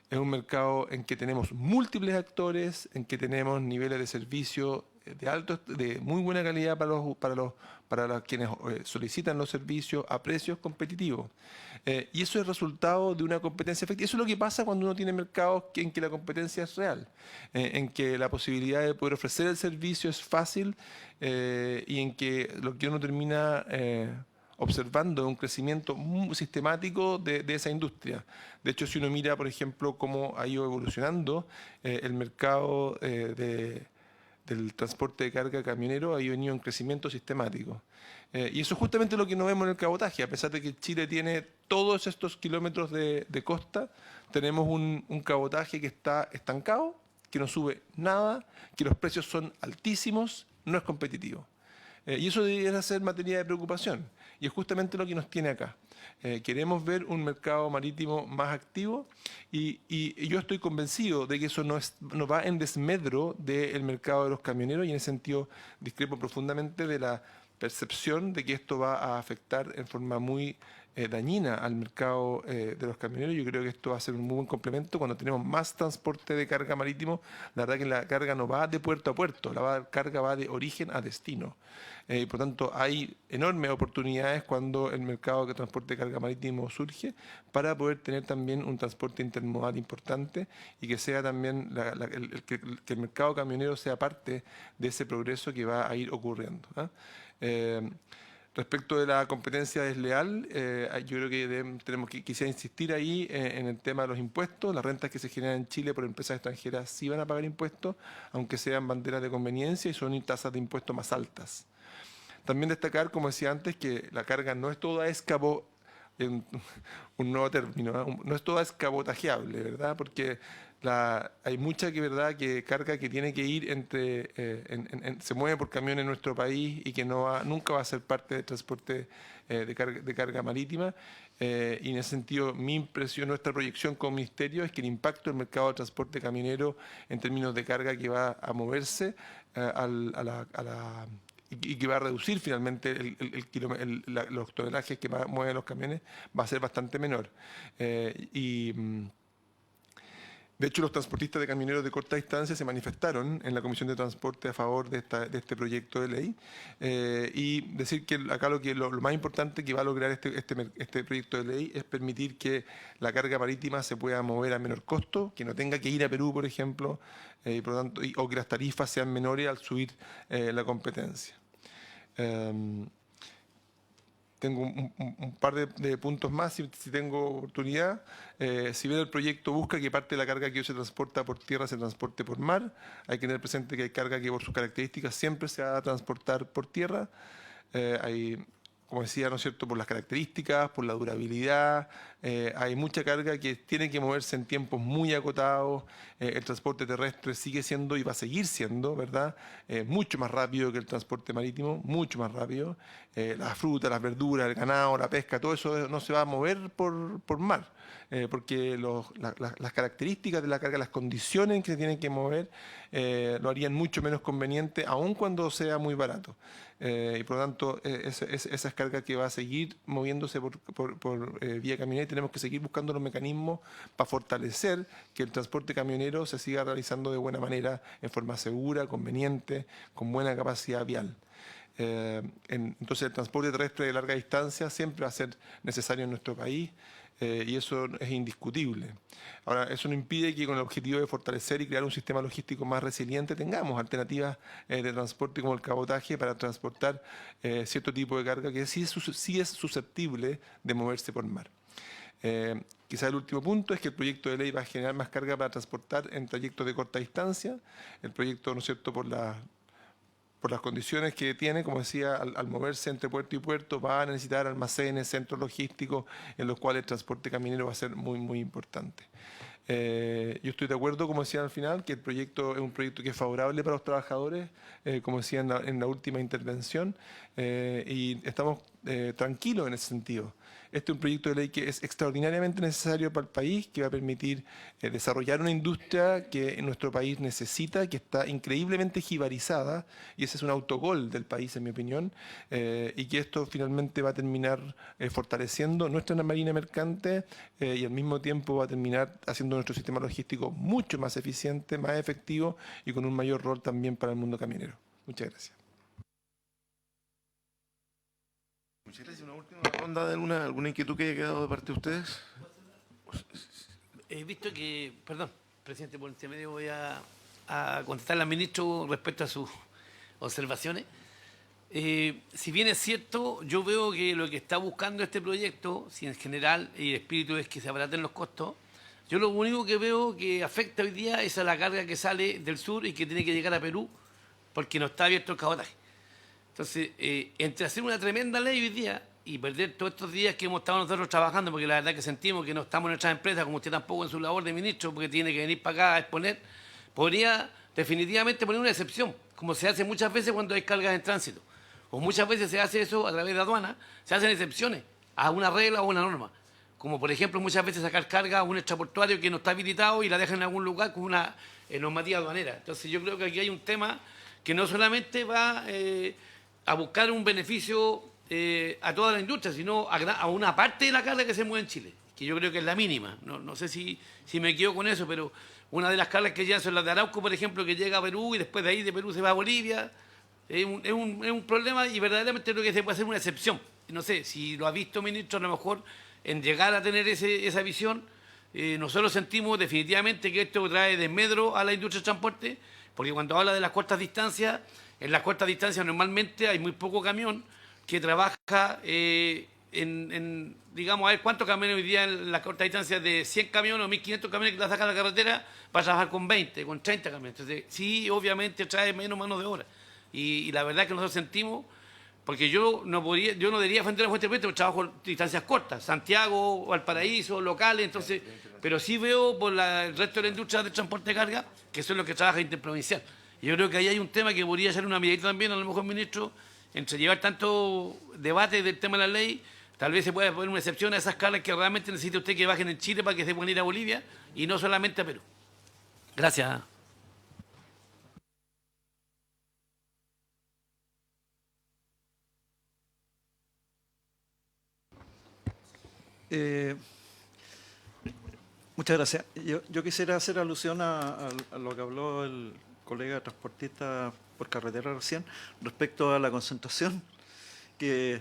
Speaker 9: Es un mercado en que tenemos múltiples actores, en que tenemos niveles de servicio de muy buena calidad para los quienes solicitan los servicios a precios competitivos. Y eso es resultado de una competencia efectiva. Eso es lo que pasa cuando uno tiene mercados en que la competencia es real, en que la posibilidad de poder ofrecer el servicio es fácil y en que lo que uno termina observando es un crecimiento muy sistemático de esa industria. De hecho, si uno mira, por ejemplo, cómo ha ido evolucionando el mercado del transporte de carga camionero, ha venido en crecimiento sistemático. Y eso es justamente lo que no vemos en el cabotaje. A pesar de que Chile tiene todos estos kilómetros de costa, tenemos un cabotaje que está estancado, que no sube nada, que los precios son altísimos, no es competitivo. Y eso debería ser materia de preocupación. Y es justamente lo que nos tiene acá. Queremos ver un mercado marítimo más activo y yo estoy convencido de que eso no va en desmedro del mercado de los camioneros, y en ese sentido discrepo profundamente de la percepción de que esto va a afectar en forma muy dañina al mercado de los camioneros. Yo creo que esto va a ser un muy buen complemento cuando tenemos más transporte de carga marítimo. La verdad que la carga no va de puerto a puerto, carga va de origen a destino. Por tanto, hay enormes oportunidades cuando el mercado de transporte de carga marítimo surge para poder tener también un transporte intermodal importante y que sea también que el mercado camionero sea parte de ese progreso que va a ir ocurriendo. Respecto de la competencia desleal, yo creo que quisiera insistir ahí en el tema de los impuestos. Las rentas que se generan en Chile por empresas extranjeras sí van a pagar impuestos, aunque sean banderas de conveniencia, y son tasas de impuestos más altas. También destacar, como decía antes, que la carga no es toda un nuevo término, no es toda escabotajeable, ¿verdad? Porque hay mucha que carga que tiene que ir se mueve por camión en nuestro país y que nunca va a ser parte del transporte de carga marítima. Y en ese sentido, mi impresión, nuestra proyección como ministerio es que el impacto del mercado de transporte camionero en términos de carga que va a moverse y que va a reducir finalmente los tonelajes que mueven los camiones, va a ser bastante menor. De hecho, los transportistas de camioneros de corta distancia se manifestaron en la Comisión de Transporte a favor de este proyecto de ley. Y decir que acá lo más importante que va a lograr este proyecto de ley es permitir que la carga marítima se pueda mover a menor costo, que no tenga que ir a Perú, por ejemplo, por lo tanto, o que las tarifas sean menores al subir la competencia. Tengo un par de puntos más, si tengo oportunidad. Si bien el proyecto busca que parte de la carga que hoy se transporta por tierra se transporte por mar, hay que tener presente que hay carga que por sus características siempre se va a transportar por tierra. Como decía, ¿no es cierto?, por las características, por la durabilidad, hay mucha carga que tiene que moverse en tiempos muy acotados. El transporte terrestre sigue siendo y va a seguir siendo, ¿verdad?, mucho más rápido que el transporte marítimo, mucho más rápido. La fruta, las verduras, el ganado, la pesca, todo eso no se va a mover por mar, porque las características de la carga, las condiciones en que se tienen que mover, lo harían mucho menos conveniente, aun cuando sea muy barato. Y por lo tanto, esa es carga que va a seguir moviéndose por vía camionera, y tenemos que seguir buscando los mecanismos para fortalecer que el transporte camionero se siga realizando de buena manera, en forma segura, conveniente, con buena capacidad vial. Entonces, el transporte terrestre de larga distancia siempre va a ser necesario en nuestro país. Y eso es indiscutible. Ahora, eso no impide que con el objetivo de fortalecer y crear un sistema logístico más resiliente tengamos alternativas de transporte como el cabotaje para transportar cierto tipo de carga que sí es susceptible de moverse por mar. Quizá el último punto es que el proyecto de ley va a generar más carga para transportar en trayectos de corta distancia. El proyecto, ¿no es cierto?, por las condiciones que tiene, como decía, al moverse entre puerto y puerto, va a necesitar almacenes, centros logísticos, en los cuales el transporte caminero va a ser muy, muy importante. Yo estoy de acuerdo, como decía al final, que el proyecto es un proyecto que es favorable para los trabajadores, como decía en la última intervención, y estamos tranquilos en ese sentido. Este es un proyecto de ley que es extraordinariamente necesario para el país, que va a permitir desarrollar una industria que en nuestro país necesita, que está increíblemente jibarizada, y ese es un autogol del país, en mi opinión, y que esto finalmente va a terminar fortaleciendo nuestra marina mercante y al mismo tiempo va a terminar haciendo nuestro sistema logístico mucho más eficiente, más efectivo y con un mayor rol también para el mundo camionero. Muchas gracias.
Speaker 2: Muchas gracias. Una última ronda de alguna inquietud que haya quedado de parte de ustedes.
Speaker 4: He visto que, perdón, presidente, por este medio voy a contestarle al ministro respecto a sus observaciones. Si bien es cierto, yo veo que lo que está buscando este proyecto, si en general el espíritu es que se abaraten los costos, yo lo único que veo que afecta hoy día es a la carga que sale del sur y que tiene que llegar a Perú, porque no está abierto el cabotaje. Entonces, entre hacer una tremenda ley hoy día y perder todos estos días que hemos estado nosotros trabajando, porque la verdad que sentimos que no estamos en nuestras empresas, como usted tampoco en su labor de ministro, porque tiene que venir para acá a exponer, podría definitivamente poner una excepción, como se hace muchas veces cuando hay cargas en tránsito. O muchas veces se hace eso a través de aduana, se hacen excepciones a una regla o una norma. Como por ejemplo muchas veces sacar carga a un extraportuario que no está habilitado y la dejan en algún lugar con una normativa aduanera. Entonces yo creo que aquí hay un tema que no solamente va a buscar un beneficio a toda la industria, sino a una parte de la carga que se mueve en Chile, que yo creo que es la mínima. No sé si me equivoco con eso, pero una de las cargas que llegan son las de Arauco, por ejemplo, que llega a Perú y después de ahí de Perú se va a Bolivia. Es un problema y verdaderamente creo que se puede hacer una excepción. No sé, si lo ha visto, ministro, a lo mejor en llegar a tener esa visión, nosotros sentimos definitivamente que esto trae desmedro a la industria del transporte, porque cuando habla de las cortas distancias, en las cortas distancias normalmente hay muy poco camión que trabaja digamos, a ver cuántos camiones hoy día en las cortas distancias de 100 camiones o 1.500 camiones que la sacan a la carretera, va a trabajar con 20, con 30 camiones. Entonces, sí, obviamente trae menos mano de obra. Y la verdad es que nosotros sentimos, porque yo no debería defender a Fuente Prieto, porque trabajo distancias cortas, Santiago, Valparaíso, locales, entonces, pero sí veo por el resto de la industria del transporte de carga, que son los que trabajan interprovincial. Y yo creo que ahí hay un tema que podría ser una medida también, a lo mejor, ministro, entre llevar tanto debate del tema de la ley, tal vez se pueda poner una excepción a esas cargas que realmente necesita usted que bajen en Chile para que se puedan ir a Bolivia y no solamente a Perú. Gracias.
Speaker 5: Muchas gracias. Yo quisiera hacer alusión a lo que habló el colega transportista por carretera recién, respecto a la concentración, que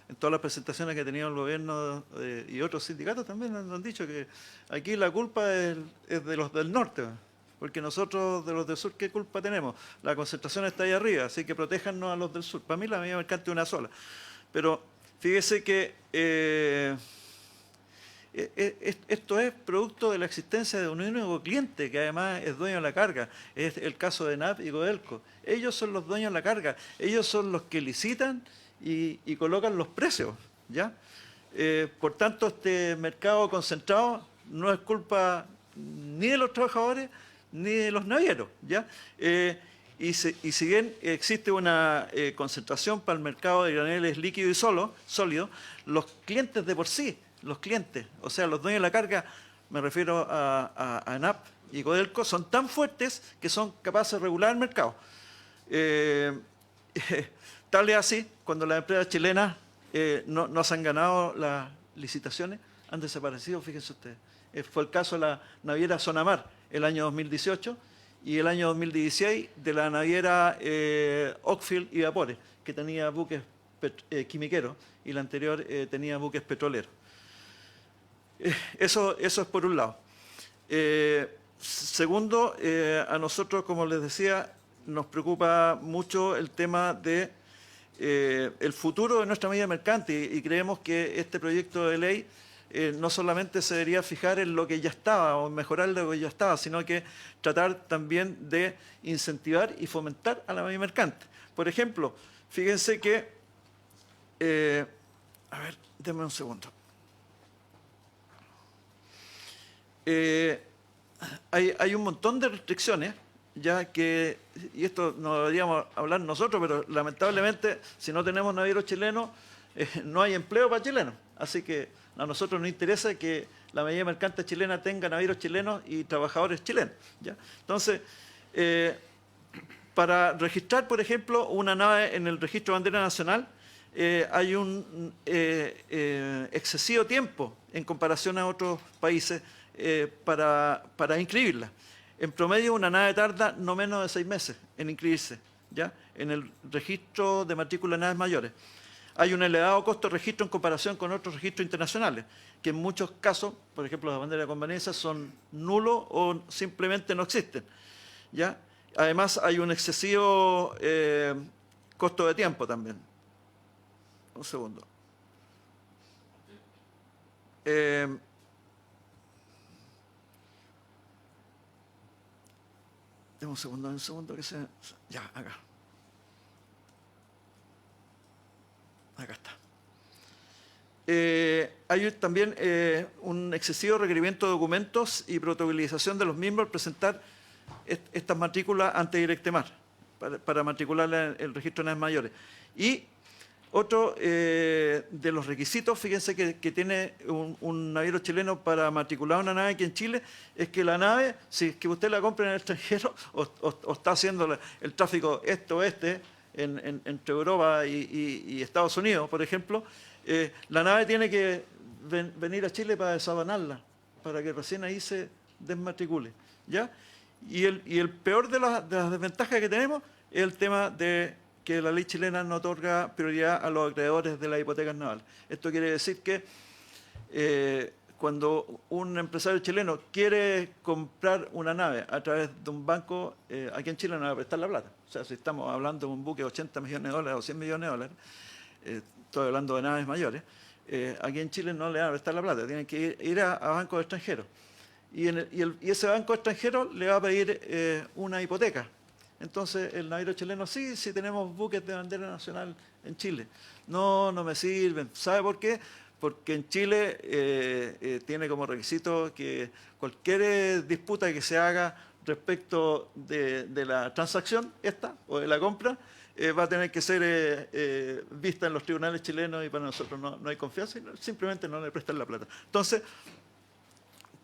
Speaker 5: en todas las presentaciones que ha tenido el gobierno y otros sindicatos también han dicho que aquí la culpa es de los del norte, porque nosotros de los del sur, ¿qué culpa tenemos? La concentración está ahí arriba, así que protéjanos a los del sur. Para mí la medida mercante es una sola. Pero fíjese que esto es producto de la existencia de un único cliente, que además es dueño de la carga. Es el caso de NAP y Codelco. Ellos son los dueños de la carga. Ellos son los que licitan y colocan los precios, ¿ya? Por tanto, este mercado concentrado no es culpa ni de los trabajadores ni de los navieros, ¿ya? Y si bien existe una concentración para el mercado de graneles líquido y sólido, los clientes de por sí, los clientes, o sea, los dueños de la carga, me refiero a NAP y Codelco, son tan fuertes que son capaces de regular el mercado. Tal es así, cuando las empresas chilenas no se han ganado las licitaciones, han desaparecido, fíjense ustedes. Fue el caso de la naviera Sonamar el año 2018 y el año 2016 de la naviera Oakfield y Vapores, que tenía buques quimiqueros y la anterior tenía buques petroleros. Eso es por un lado. Segundo, a nosotros, como les decía, nos preocupa mucho el tema de el futuro de nuestra medida mercante y creemos que este proyecto de ley no solamente se debería fijar en lo que ya estaba o mejorar lo que ya estaba, sino que tratar también de incentivar y fomentar a la medida mercante. Por ejemplo, fíjense que, a ver, denme un segundo. Hay un montón de restricciones, ya que, y esto no deberíamos hablar nosotros, pero lamentablemente si no tenemos navieros chilenos, no hay empleo para chilenos. Así que a nosotros nos interesa que la medida mercante chilena tenga navieros chilenos y trabajadores chilenos, ¿ya? Entonces, para registrar, por ejemplo, una nave en el registro de bandera nacional, hay un excesivo tiempo en comparación a otros países para inscribirla. En promedio, una nave tarda no menos de 6 meses en inscribirse, ¿ya? En el registro de matrícula de naves mayores. Hay un elevado costo de registro en comparación con otros registros internacionales, que en muchos casos, por ejemplo, las banderas de conveniencia, son nulos o simplemente no existen, ¿ya? Además, hay un excesivo costo de tiempo también. Un segundo. Deme un segundo que se... Ya, acá. Acá está. Hay también un excesivo requerimiento de documentos y protocolización de los mismos al presentar estas matrículas ante Directemar para matricularla en el registro de naves mayores. Y otro de los requisitos, fíjense que tiene un naviero chileno para matricular una nave aquí en Chile, es que la nave, si es que usted la compra en el extranjero o está haciendo el tráfico este-oeste entre Europa y Estados Unidos, por ejemplo, la nave tiene que venir a Chile para desabanarla, para que recién ahí se desmatricule, ¿ya? Y el peor de las desventajas que tenemos es el tema de que la ley chilena no otorga prioridad a los acreedores de las hipotecas navales. Esto quiere decir que cuando un empresario chileno quiere comprar una nave a través de un banco, aquí en Chile no va a prestar la plata. O sea, si estamos hablando de un buque de 80 millones de dólares o 100 millones de dólares, estoy hablando de naves mayores, aquí en Chile no le van a prestar la plata, tienen que ir a bancos extranjeros. Y ese banco extranjero le va a pedir una hipoteca. Entonces, el navío chileno, sí tenemos buques de bandera nacional en Chile. No me sirven. ¿Sabe por qué? Porque en Chile tiene como requisito que cualquier disputa que se haga respecto de la transacción o de la compra, va a tener que ser vista en los tribunales chilenos y para nosotros no hay confianza y simplemente no le prestan la plata. Entonces,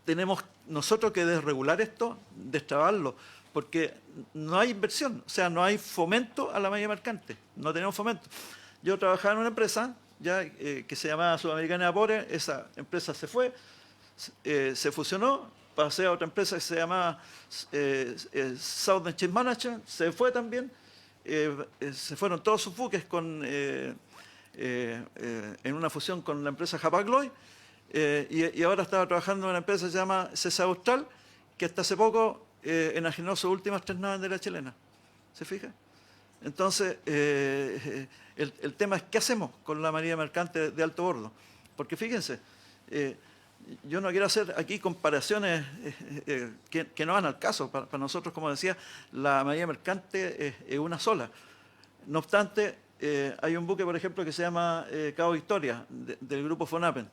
Speaker 5: tenemos nosotros que desregular esto, destrabarlo, porque no hay inversión, o sea, no hay fomento a la marina mercante, no tenemos fomento. Yo trabajaba en una empresa que se llamaba Sudamericana de Vapores, esa empresa se fue, se fusionó, pasé a otra empresa que se llamaba Southern Ship Management, se fue también, se fueron todos sus buques en una fusión con la empresa Hapag-Lloyd, y ahora estaba trabajando en una empresa que se llama CESA Austral, que hasta hace poco enajenó sus últimas 3 naves de la chilena. ¿Se fija? Entonces, el tema es qué hacemos con la marina mercante de alto bordo. Porque fíjense, yo no quiero hacer aquí comparaciones que no van al caso. Para nosotros, como decía, la marina mercante es una sola. No obstante, hay un buque, por ejemplo, que se llama Cabo Victoria, del grupo Fonapen.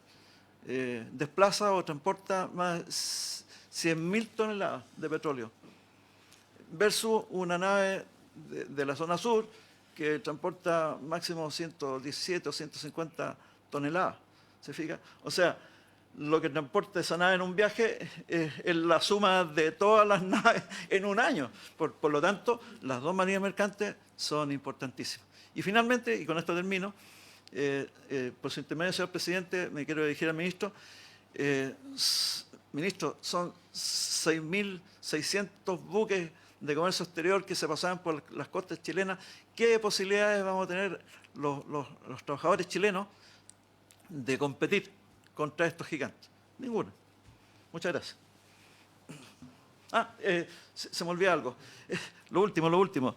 Speaker 5: Desplaza o transporta más 100.000 toneladas de petróleo, versus una nave de la zona sur que transporta máximo 117 o 150 toneladas. ¿Se fija? O sea, lo que transporta esa nave en un viaje es la suma de todas las naves en un año. Por lo tanto, las dos marinas mercantes son importantísimas. Y finalmente, y con esto termino, por su intermedio, señor presidente, me quiero dirigir al ministro. Ministro, son 6.600 buques de comercio exterior que se pasaban por las costas chilenas. ¿Qué posibilidades vamos a tener los trabajadores chilenos de competir contra estos gigantes? Ninguna. Muchas gracias. Se me olvida algo. Lo último.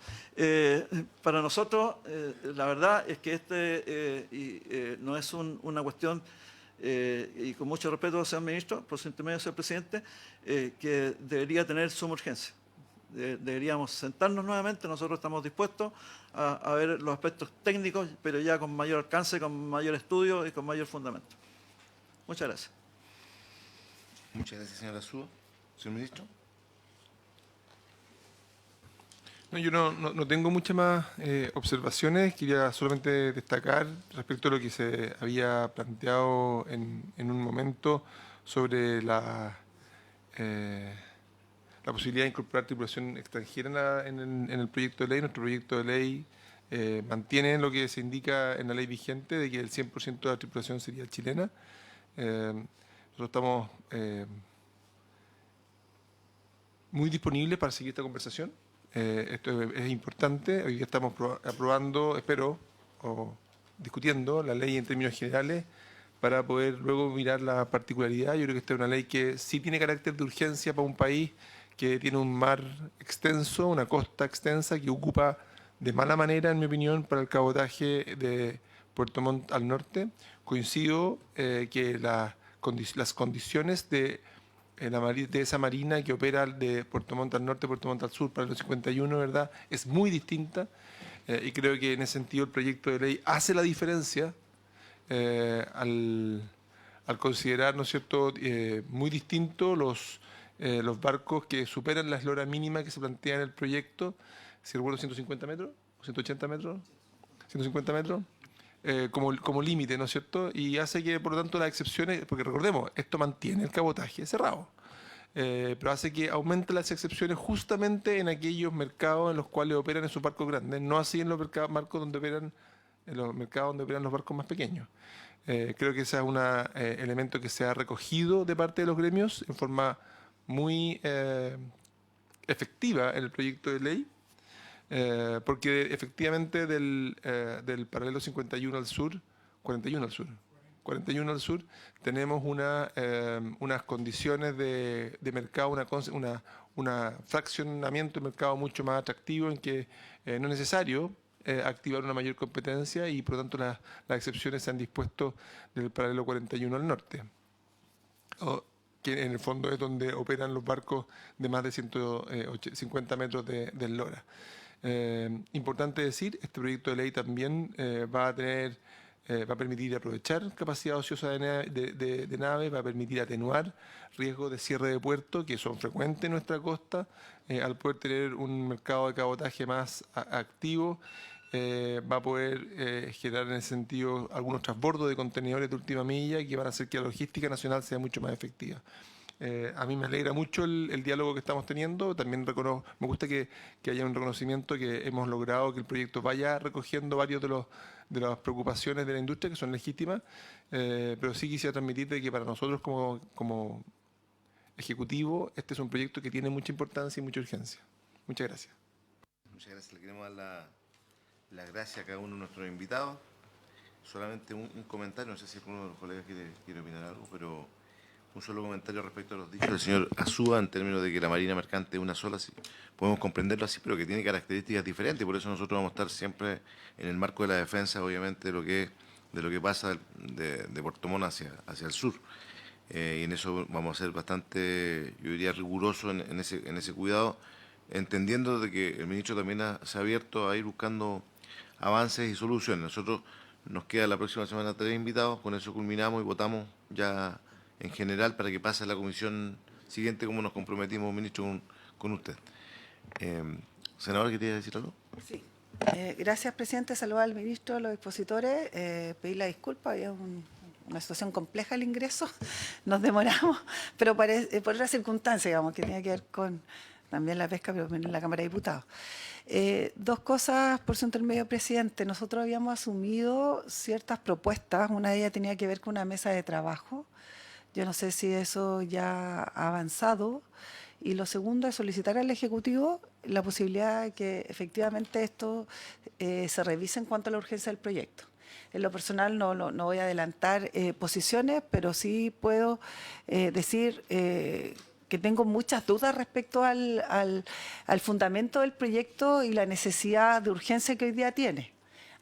Speaker 5: Para nosotros, la verdad es que no es una cuestión, y con mucho respeto, señor ministro, por su intermedio, señor presidente, que debería tener suma urgencia. Deberíamos sentarnos nuevamente, nosotros estamos dispuestos a ver los aspectos técnicos, pero ya con mayor alcance, con mayor estudio y con mayor fundamento. Muchas gracias.
Speaker 2: Muchas gracias, señora Súa. Señor ministro.
Speaker 9: No, yo no tengo muchas más observaciones. Quería solamente destacar respecto a lo que se había planteado en un momento sobre la posibilidad de incorporar tripulación extranjera en el proyecto de ley. Nuestro proyecto de ley mantiene lo que se indica en la ley vigente de que el 100% de la tripulación sería chilena. Nosotros estamos muy disponibles para seguir esta conversación. Esto es importante. Hoy día estamos aprobando, espero, o discutiendo la ley en términos generales para poder luego mirar la particularidad. Yo creo que esta es una ley que sí tiene carácter de urgencia para un país que tiene un mar extenso, una costa extensa que ocupa de mala manera, en mi opinión, para el cabotaje de Puerto Montt al norte. Coincido que las condiciones de esa marina que opera de Puerto Montt al norte, Puerto Montt al sur, para los 51, ¿verdad?, es muy distinta. Y creo que en ese sentido el proyecto de ley hace la diferencia al considerar, ¿no es cierto?, muy distinto los barcos que superan la eslora mínima que se plantea en el proyecto, si recuerdo 150 metros, 180 metros, 150 metros, como límite, ¿no es cierto? Y hace que, por lo tanto, las excepciones, porque recordemos, esto mantiene el cabotaje cerrado, pero hace que aumente las excepciones justamente en aquellos mercados en los cuales operan esos barcos grandes, no así en los mercados donde operan los barcos más pequeños. Creo que ese es un elemento que se ha recogido de parte de los gremios en forma muy efectiva en el proyecto de ley, porque efectivamente del paralelo 51 al sur, 41 al sur, tenemos unas condiciones de mercado, una fraccionamiento de mercado mucho más atractivo en que no es necesario activar una mayor competencia y por lo tanto las excepciones se han dispuesto del paralelo 41 al norte, que en el fondo es donde operan los barcos de más de 150 metros de eslora. Importante decir, este proyecto de ley también va a permitir aprovechar capacidad ociosa de naves, va a permitir atenuar riesgos de cierre de puerto que son frecuentes en nuestra costa, al poder tener un mercado de cabotaje más activo. Va a poder generar en ese sentido algunos transbordos de contenedores de última milla que van a hacer que la logística nacional sea mucho más efectiva. A mí me alegra mucho el diálogo que estamos teniendo. También me gusta que haya un reconocimiento que hemos logrado que el proyecto vaya recogiendo varios de las preocupaciones de la industria que son legítimas, pero sí quisiera transmitirte que para nosotros como ejecutivo este es un proyecto que tiene mucha importancia y mucha urgencia. Muchas gracias.
Speaker 2: Muchas gracias. Le queremos dar las gracias a cada uno de nuestros invitados. Solamente un comentario, no sé si alguno de los colegas quiere opinar algo, pero un solo comentario respecto a los dichos del señor Azúa en términos de que la marina mercante es una sola. Sí, podemos comprenderlo así, pero que tiene características diferentes, y por eso nosotros vamos a estar siempre en el marco de la defensa, obviamente, de lo que pasa de Puerto Montt hacia el sur. Y en eso vamos a ser bastante, yo diría, rigurosos en ese cuidado, entendiendo de que el ministro también se ha abierto a ir buscando avances y soluciones. Nosotros nos queda la próxima semana 3 invitados, con eso culminamos y votamos ya en general para que pase a la comisión siguiente, como nos comprometimos, ministro, con usted. Senador, ¿quería decir algo?
Speaker 10: Sí. Gracias, presidente. Saludar al ministro, a los expositores, pedir la disculpa, había una situación compleja el ingreso, nos demoramos, pero por otra circunstancia, digamos, que tenía que ver con también la pesca, pero en la Cámara de Diputados. Dos cosas por su intermedio, presidente. Nosotros habíamos asumido ciertas propuestas, una de ellas tenía que ver con una mesa de trabajo. Yo no sé si eso ya ha avanzado. Y lo segundo es solicitar al Ejecutivo la posibilidad de que efectivamente esto se revise en cuanto a la urgencia del proyecto. En lo personal no voy a adelantar posiciones, pero sí puedo decir que tengo muchas dudas respecto al fundamento del proyecto y la necesidad de urgencia que hoy día tiene.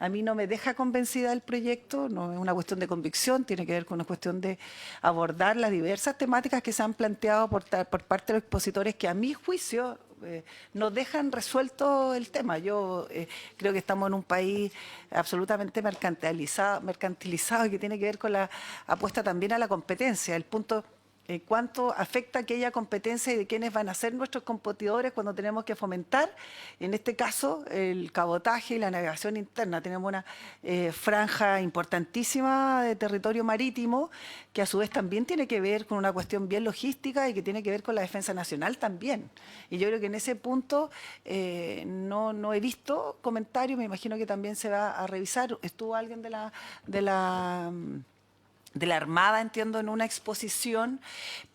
Speaker 10: A mí no me deja convencida el proyecto, no es una cuestión de convicción, tiene que ver con una cuestión de abordar las diversas temáticas que se han planteado por parte de los expositores que a mi juicio no dejan resuelto el tema. Yo creo que estamos en un país absolutamente mercantilizado y que tiene que ver con la apuesta también a la competencia. El punto cuánto afecta aquella competencia y de quiénes van a ser nuestros competidores cuando tenemos que fomentar, en este caso, el cabotaje y la navegación interna. Tenemos una franja importantísima de territorio marítimo que a su vez también tiene que ver con una cuestión bien logística y que tiene que ver con la defensa nacional también. Y yo creo que en ese punto no he visto comentarios, me imagino que también se va a revisar. Estuvo alguien de la Armada, entiendo, en una exposición,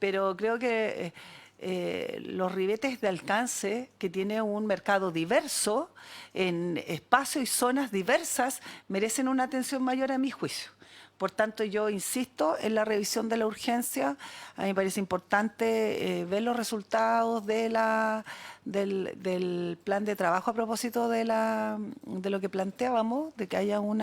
Speaker 10: pero creo que los ribetes de alcance que tiene un mercado diverso, en espacios y zonas diversas, merecen una atención mayor a mi juicio. Por tanto, yo insisto en la revisión de la urgencia. A mí me parece importante ver los resultados del plan de trabajo a propósito de lo que planteábamos, de que haya un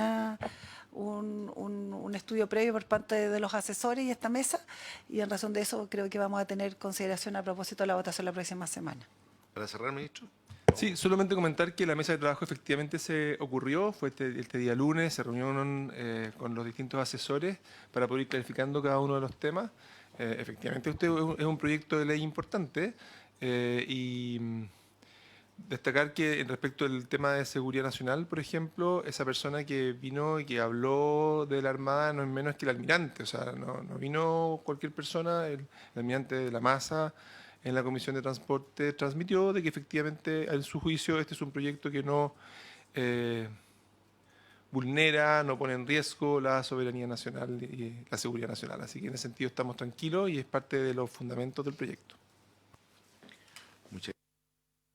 Speaker 10: estudio previo por parte de los asesores y esta mesa, y en razón de eso creo que vamos a tener consideración a propósito de la votación la próxima semana.
Speaker 2: Para cerrar, ministro.
Speaker 9: Sí, solamente comentar que la mesa de trabajo efectivamente se ocurrió, fue este día lunes, se reunieron con los distintos asesores para poder ir clarificando cada uno de los temas. Efectivamente, es un proyecto de ley importante y destacar que respecto al tema de seguridad nacional, por ejemplo, esa persona que vino y que habló de la Armada no es menos que el almirante, o sea, no vino cualquier persona, el almirante de la Masa en la Comisión de Transporte transmitió de que efectivamente, en su juicio, este es un proyecto que no vulnera, no pone en riesgo la soberanía nacional y la seguridad nacional. Así que en ese sentido estamos tranquilos y es parte de los fundamentos del proyecto.
Speaker 2: Muchas gracias.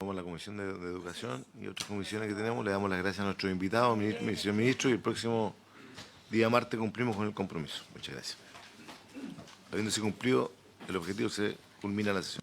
Speaker 2: Vamos a la Comisión de Educación y otras comisiones que tenemos. Le damos las gracias a nuestros invitados, señor ministro, y el próximo día martes cumplimos con el compromiso. Muchas gracias. Habiéndose cumplido el objetivo, se culmina la sesión.